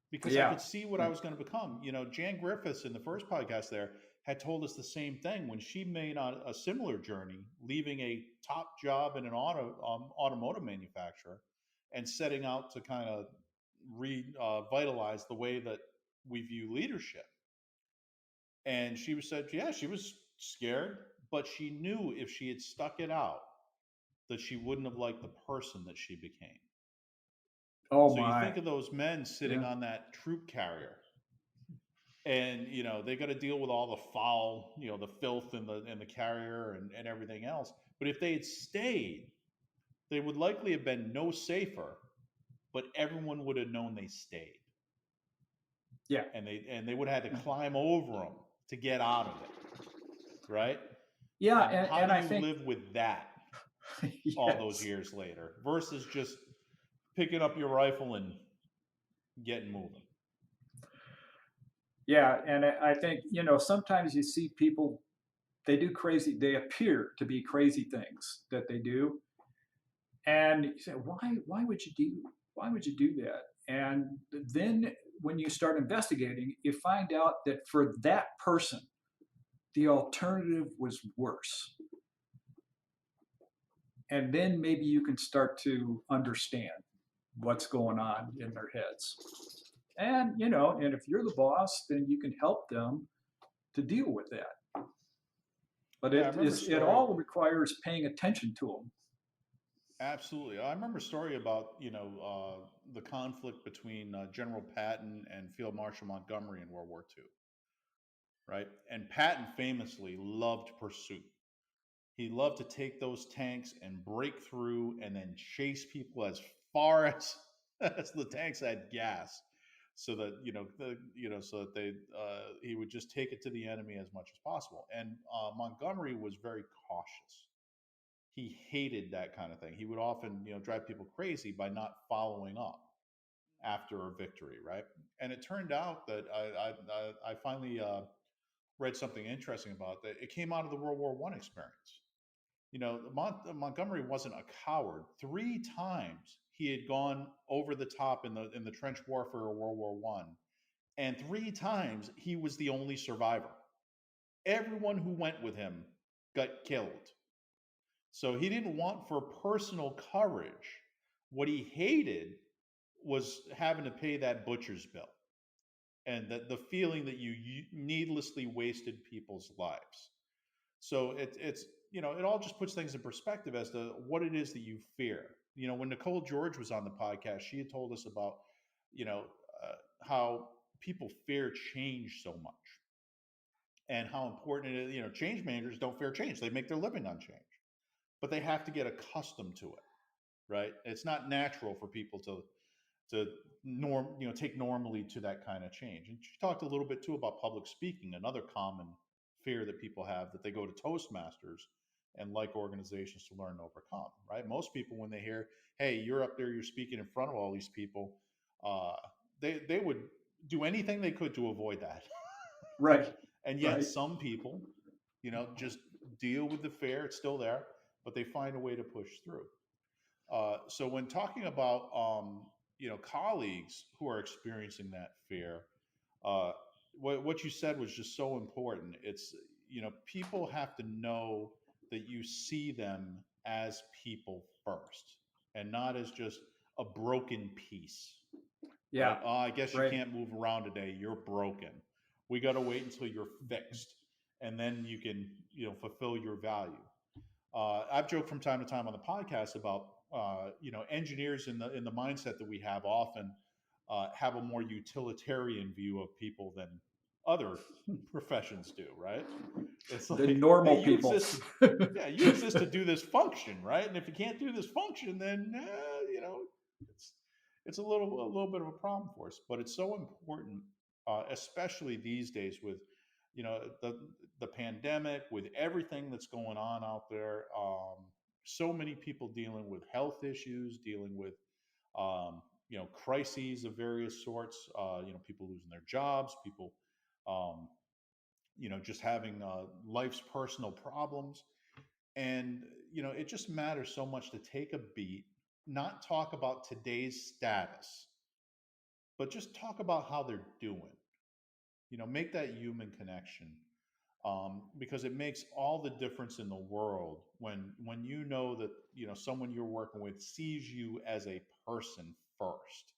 A: because I
B: Yeah,
A: could see what I was going to become." You know, Jan Griffiths in the first podcast there had told us the same thing when she made a similar journey, leaving a top job in an automotive manufacturer and setting out to kind of revitalize the way that we view leadership. And she said, yeah, she was scared, but she knew if she had stuck it out, that she wouldn't have liked the person that she became.
B: oh
A: So you
B: my.
A: think of those men sitting
B: Yeah.
A: on that troop carrier, and they got to deal with all the foul, the filth in the carrier and everything else. But if they had stayed, they would likely have been no safer, but everyone would have known they stayed,
B: Yeah.
A: and they would have had to climb over them to get out of it, right?
B: Yeah,
A: And how
B: and
A: do
B: I
A: you
B: think
A: live with that all those
B: yes.
A: years later versus just picking up your rifle and getting moving?
B: Yeah, and I think, you know, sometimes you see people, they do crazy, they appear to be crazy things that they do. And you say, why would you do that? And then when you start investigating, you find out that for that person, the alternative was worse. And then maybe you can start to understand what's going on in their heads. And, you know, and if you're the boss, then you can help them to deal with that. But
A: Yeah, I remember a
B: it
A: story.
B: all requires paying attention to them.
A: Absolutely, I remember a story about the conflict between General Patton and Field Marshal Montgomery in World War II, right? And Patton famously loved pursuit. He loved to take those tanks and break through and then chase people as far as as the tanks had gas, so that so that he would just take it to the enemy as much as possible. And Montgomery was very cautious. He hated that kind of thing. He would often drive people crazy by not following up after a victory, right? And it turned out that I finally read something interesting about that. It came out of the World War I experience. Montgomery wasn't a coward. 3 times he had gone over the top in the trench warfare of World War One, and 3 times he was the only survivor. Everyone who went with him got killed. So he didn't want for personal courage. What he hated was having to pay that butcher's bill, and the feeling that you needlessly wasted people's lives. So it's it all just puts things in perspective as to what it is that you fear. When Nicole George was on the podcast, she had told us about you know how people fear change so much, and how important it is. Change managers don't fear change; they make their living on change, but they have to get accustomed to it. Right? It's not natural for people to take normally to that kind of change. And she talked a little bit too about public speaking, another common fear that people have, that they go to Toastmasters and like organizations to learn to overcome. Right? Most people, when they hear, "Hey, you're up there, you're speaking in front of all these people," uh, they would do anything they could to avoid that.
B: Right.
A: And yet,
B: Right.
A: some people, just deal with the fear. It's still there, but they find a way to push through. So when talking about colleagues who are experiencing that fear, uh, what you said was just so important. It's people have to know that you see them as people first, and not as just a broken piece.
B: Yeah.
A: Right? Oh, I guess you
B: Right.
A: can't move around today. You're broken. We got to wait until you're fixed, and then you can fulfill your value. I've joked from time to time on the podcast about engineers in the mindset that we have often have a more utilitarian view of people than other professions do. Right? It's
B: The
A: like, hey,
B: normal
A: you
B: people.
A: exist. Yeah, you exist to do this function, right? And if you can't do this function, then it's it's a little bit of a problem for us. But it's so important, especially these days with the pandemic, with everything that's going on out there. So many people dealing with health issues, dealing with crises of various sorts. People losing their jobs, people um, just having life's personal problems. And it just matters so much to take a beat, not talk about today's status, but just talk about how they're doing. Make that human connection, because it makes all the difference in the world when you know that someone you're working with sees you as a person first,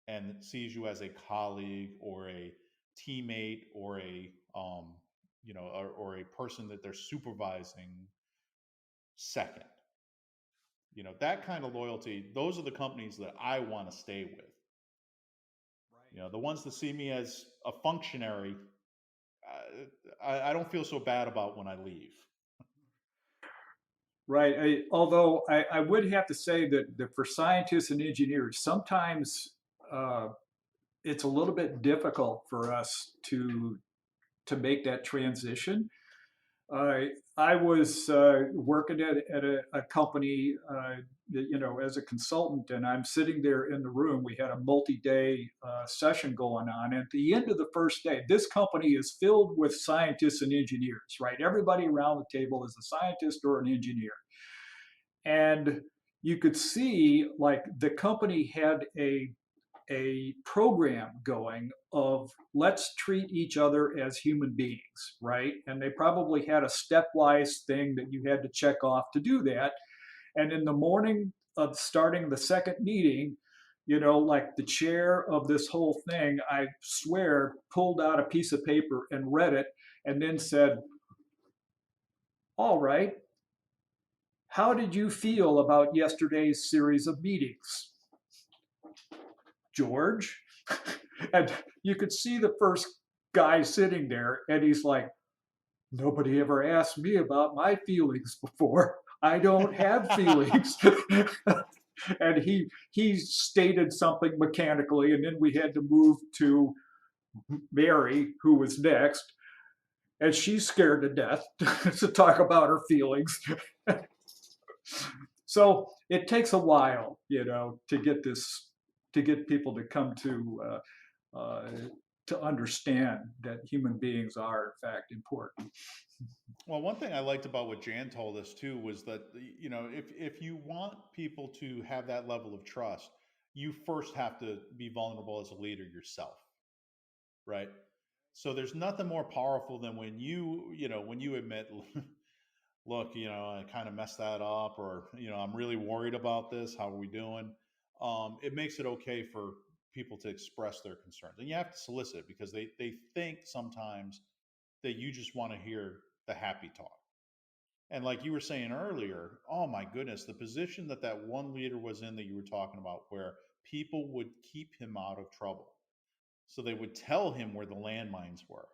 A: and sees you as a colleague or a teammate or a or a person that they're supervising second. That kind of loyalty. Those are the companies that I want to stay with. The ones that see me as a functionary, I don't feel so bad about when I leave.
B: Right. Although I would have to say that for scientists and engineers, sometimes uh, it's a little bit difficult for us to make that transition. I was working at a company, as a consultant, and I'm sitting there in the room. We had a multi-day session going on. At the end of the first day, this company is filled with scientists and engineers, right? Everybody around the table is a scientist or an engineer. And you could see like the company had a program going of let's treat each other as human beings, right? And they probably had a stepwise thing that you had to check off to do that. And in the morning of starting the second meeting, like the chair of this whole thing, I swear, pulled out a piece of paper and read it and then said, "All right, how did you feel about yesterday's series of meetings, George?" And you could see the first guy sitting there, and he's like, "Nobody ever asked me about my feelings before. I don't have feelings." And he stated something mechanically, and then we had to move to Mary, who was next, and she's scared to death to talk about her feelings. So it takes a while, to get people to come uh, to understand that human beings are in fact important.
A: Well, one thing I liked about what Jan told us too was that if you want people to have that level of trust, you first have to be vulnerable as a leader yourself, right? So there's nothing more powerful than when when you admit, look, I kind of messed that up, or I'm really worried about this. How are we doing? It makes it okay for people to express their concerns, and you have to solicit it because they think sometimes that you just want to hear the happy talk. And like you were saying earlier, oh my goodness, the position that one leader was in that you were talking about, where people would keep him out of trouble. So they would tell him where the landmines were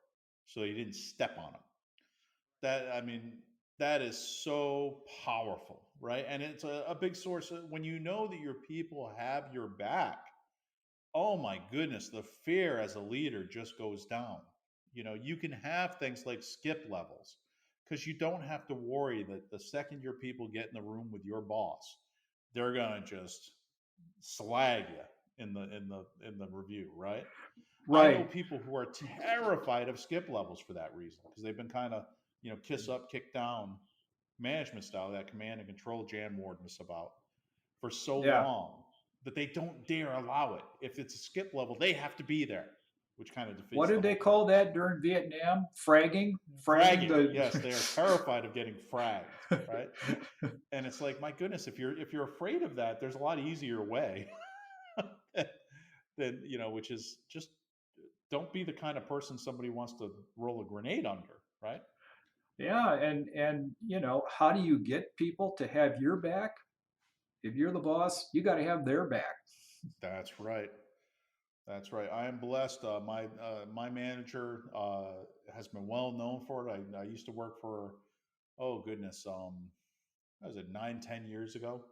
A: so he didn't step on them. I mean, that is so powerful, right? And it's a big source of, when you know that your people have your back, oh my goodness, the fear as a leader just goes down. You can have things like skip levels because you don't have to worry that the second your people get in the room with your boss, they're gonna just slag you in the review, right? I know
B: Right.
A: people who are terrified of skip levels for that reason because they've been kind of kiss up, kick down management style, that command and control Jan warned us about, for so
B: Yeah.
A: long that they don't dare allow it. If it's a skip level, they have to be there, which kind of
B: What
A: defeats the
B: did they
A: whole
B: call
A: purpose.
B: that during Vietnam? Fragging? Fragging
A: Fragging,
B: the.
A: yes, they are terrified of getting fragged, right? And it's like, my goodness, if you're afraid of that, there's a lot easier way than which is just don't be the kind of person somebody wants to roll a grenade under, right?
B: Yeah, and how do you get people to have your back? If you're the boss, you got to have their back.
A: That's right. That's right. I am blessed. My manager has been well known for it. I used to work for, oh goodness, what was it, 9, 10 years ago?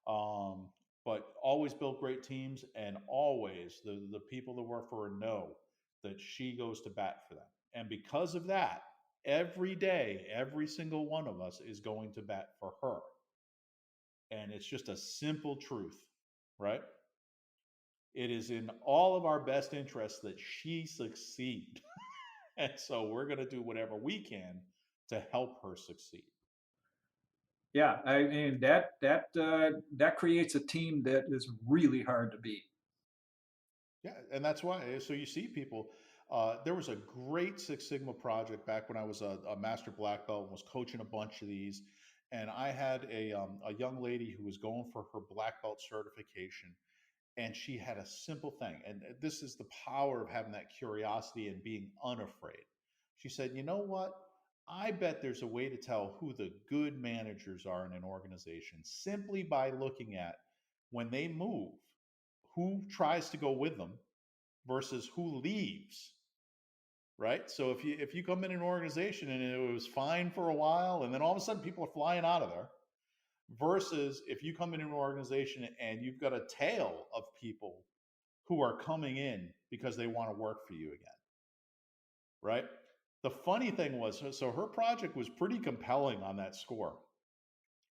A: Um, but always built great teams, and always the people that work for her know that she goes to bat for them. And because of that, every day, every single one of us is going to bat for her. And it's just a simple truth, right? It is in all of our best interests that she succeed. And so we're going to do whatever we can to help her succeed.
B: Yeah, I mean that creates a team that is really hard to beat.
A: Yeah, and that's why. So you see people. There was a great Six Sigma project back when I was a master black belt and was coaching a bunch of these. And I had a young lady who was going for her black belt certification, and she had a simple thing. And this is the power of having that curiosity and being unafraid. She said, "You know what? I bet there's a way to tell who the good managers are in an organization simply by looking at when they move, who tries to go with them versus who leaves." Right? So if you come in an organization and it was fine for a while and then all of a sudden people are flying out of there, versus if you come in an organization and you've got a tail of people who are coming in because they want to work for you again, right? The funny thing was, so her project was pretty compelling on that score.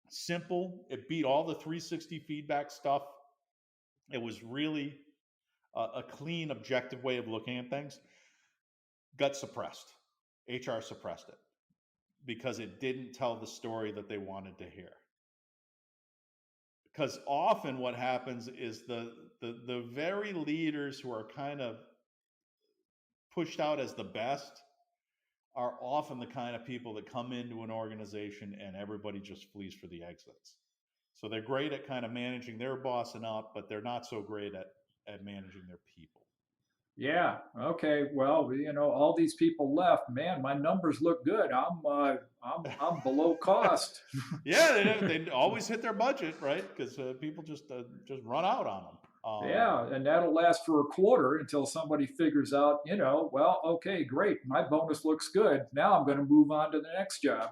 A: Simple, it beat all the 360 feedback stuff. It was really a clean, objective way of looking at things. Got suppressed. HR suppressed it because it didn't tell the story that they wanted to hear. Because often what happens is the very leaders who are kind of pushed out as the best are often the kind of people that come into an organization and everybody just flees for the exits. So they're great at kind of managing their bossing up, but they're not so great at managing their people.
B: Yeah. Okay. Well, all these people left. Man, my numbers look good. I'm below cost.
A: Yeah, they always hit their budget, right? Because people just run out on them.
B: Yeah, and that'll last for a quarter until somebody figures out, well, okay, great, my bonus looks good. Now I'm going to move on to the next job.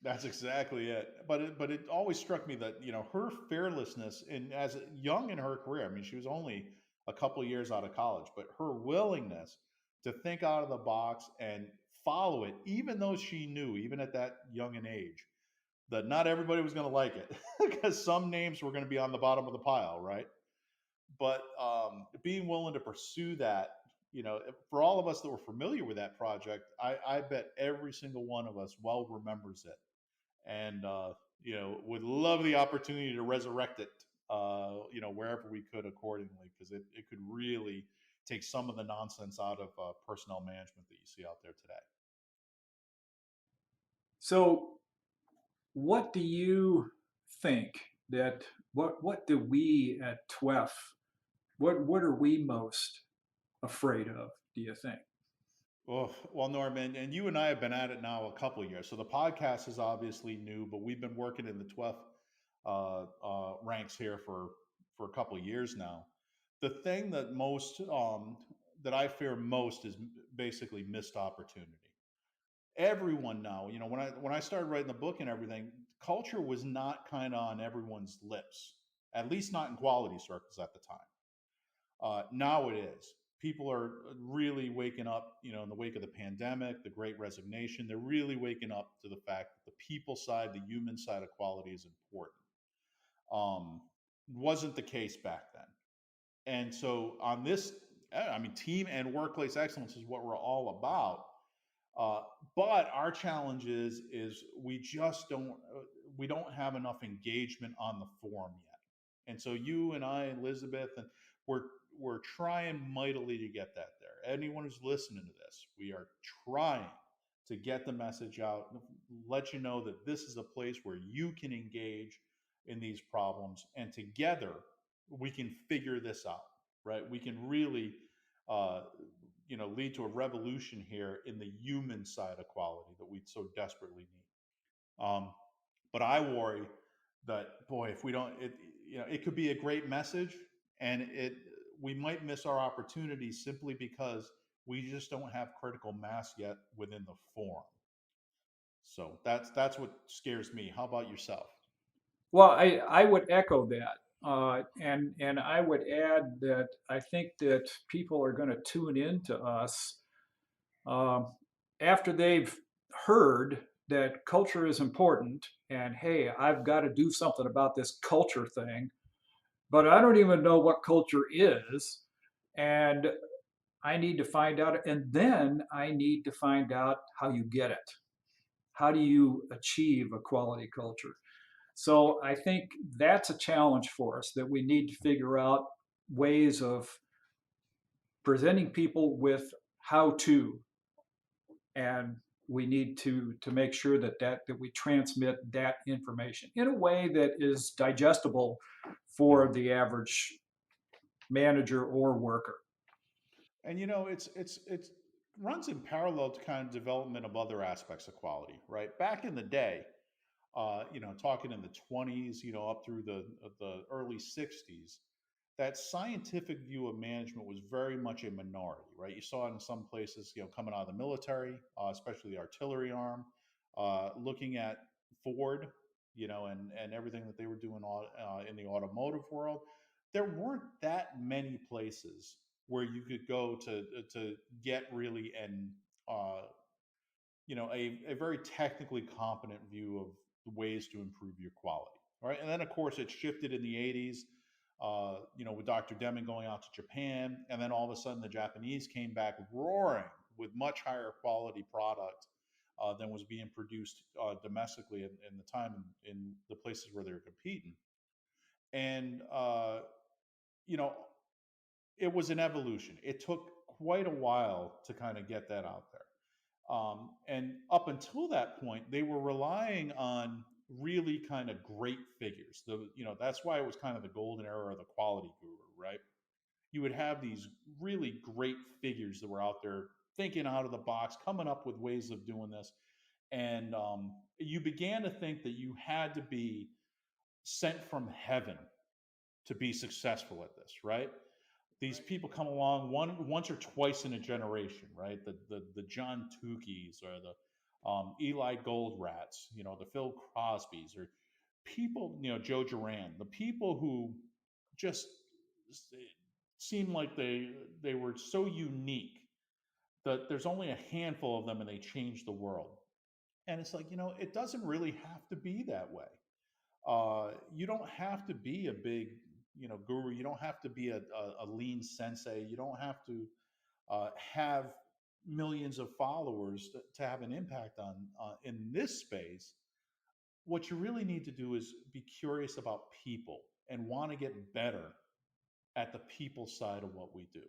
A: That's exactly it. But it always struck me that her fearlessness, and as young in her career, I mean, she was only a couple of years out of college, but her willingness to think out of the box and follow it, even though she knew, even at that young an age, that not everybody was going to like it because some names were going to be on the bottom of the pile, right? But being willing to pursue that for all of us that were familiar with that project, I bet every single one of us well remembers it, and would love the opportunity to resurrect it, wherever we could accordingly, because it could really take some of the nonsense out of personnel management that you see out there today.
B: So, what do you think that what do we at TWEF, what are we most afraid of, do you think?
A: Oh, well, Norman, and you and I have been at it now a couple of years. So the podcast is obviously new, but we've been working in the 12th ranks here for a couple of years now. The thing that I fear most is basically missed opportunity. Everyone now, when I started writing the book and everything, culture was not kind of on everyone's lips, at least not in quality circles at the time. Now it is. People are really waking up, in the wake of the pandemic, the great resignation. They're really waking up to the fact that the people side, the human side of quality is important. Um, wasn't the case back then. And so on this, I mean, team and workplace excellence is what we're all about. Uh, but our challenge is we don't have enough engagement on the forum yet. And so you and I, Elizabeth, and we're we're trying mightily to get that there. Anyone who's listening to this, we are trying to get the message out, let you know that this is a place where you can engage in these problems, and together we can figure this out. Right? We can really uh, lead to a revolution here in the human side of quality that we so desperately need. But I worry that, boy, if we don't, it could be a great message, and it we might miss our opportunities simply because we just don't have critical mass yet within the forum. So that's what scares me. How about yourself?
B: Well, I would echo that. And I would add that I think that people are going to tune into us um, after they've heard that culture is important and hey, I've got to do something about this culture thing, but I don't even know what culture is. And I need to find out, and then I need to find out how you get it. How do you achieve a quality culture? So I think that's a challenge for us that we need to figure out ways of presenting people with how to, and we need to make sure that we transmit that information in a way that is digestible for the average manager or worker.
A: And it's runs in parallel to kind of development of other aspects of quality, right? Back in the day, talking in the 20s, up through the early 60s, that scientific view of management was very much a minority, right? You saw it in some places, coming out of the military, especially the artillery arm, looking at Ford, and everything that they were doing in the automotive world. There weren't that many places where you could go to get really uh, a very technically competent view of the ways to improve your quality. Right. And then, of course, it shifted in the 80s, with Dr. Deming going out to Japan. And then all of a sudden, the Japanese came back roaring with much higher quality product than was being produced domestically in the time in the places where they were competing. And, you know, it was an evolution. It took quite a while to kind of get that out there. And up until that point, they were relying on really kind of great figures. That's why it was kind of the golden era of the quality guru, right? You would have these really great figures that were out there thinking out of the box, coming up with ways of doing this. And you began to think that you had to be sent from heaven to be successful at this, right? These people come along once or twice in a generation, right? The John Tukey's or the Eli Goldrats, the Phil Crosbys, or people, Joe Duran, the people who just seem like they were so unique that there's only a handful of them and they changed the world. And it's like, it doesn't really have to be that way. You don't have to be a big, guru. You don't have to be a lean sensei. You don't have to have millions of followers to have an impact on in this space. What you really need to do is be curious about people and want to get better at the people side of what we do.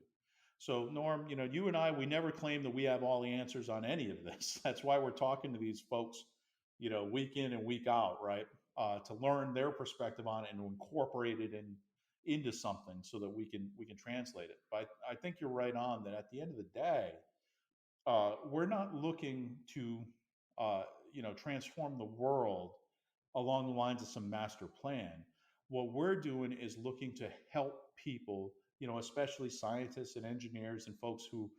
A: So, Norm, you and I, we never claim that we have all the answers on any of this. That's why we're talking to these folks, week in and week out, right? To learn their perspective on it and to incorporate it into something so that we can translate it. But I think you're right on that. At the end of the day, we're not looking to transform the world along the lines of some master plan. What we're doing is looking to help people, especially scientists and engineers and folks who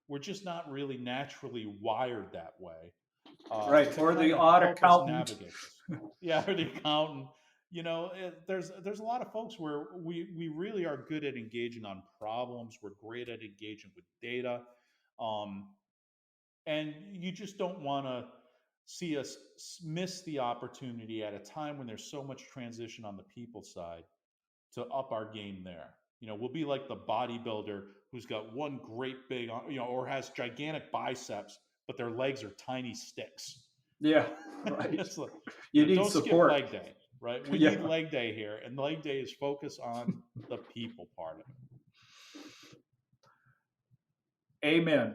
A: were just not really naturally wired that way,
B: Right,
A: to
B: or the
A: kind of
B: odd
A: help us
B: accountant.
A: navigate this. Yeah, or the accountant. There's a lot of folks where we really are good at engaging on problems. We're great at engaging with data. Um, and you just don't want to see us miss the opportunity at a time when there's so much transition on the people side to up our game there. We'll be like the bodybuilder who's got one great big, or has gigantic biceps, but their legs are tiny sticks.
B: Yeah, right.
A: It's like,
B: You need
A: don't skip
B: support.
A: leg day, right? We
B: Yeah,
A: need leg day here, and leg day is focus on the people part of it.
B: amen.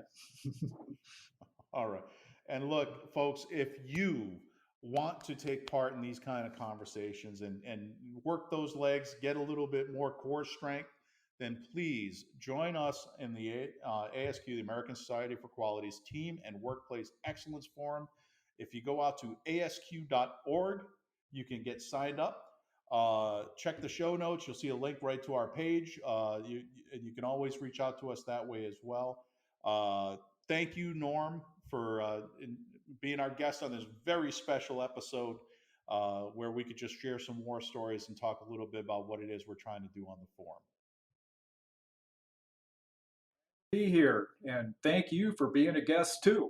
A: All right. And look, folks, if you want to take part in these kind of conversations and work those legs, get a little bit more core strength, then please join us in the ASQ, the American Society for Quality's Team and Workplace Excellence Forum. If you go out to asq.org, you can get signed up. Check the show notes. You'll see a link right to our page. And you can always reach out to us that way as well. Thank you, Norm, for being our guest on this very special episode where we could just share some war stories and talk a little bit about what it is we're trying to do on the forum.
B: Be here, and thank you for being a guest too.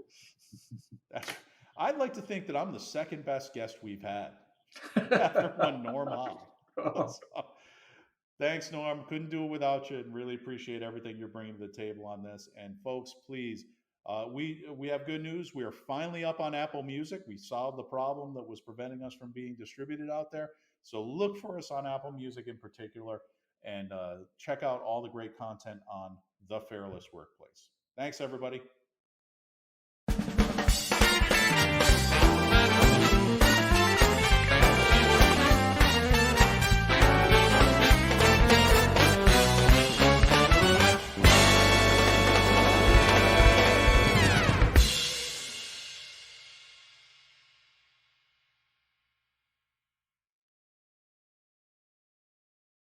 A: I'd like to think that I'm the second best guest we've had after one Norm Howe. So, thanks, Norm. Couldn't do it without you, and really appreciate everything you're bringing to the table on this. And folks, please, we have good news. We are finally up on Apple Music. We solved the problem that was preventing us from being distributed out there. So look for us on Apple Music in particular, and check out all the great content on the Fearless Workplace. Thanks, everybody.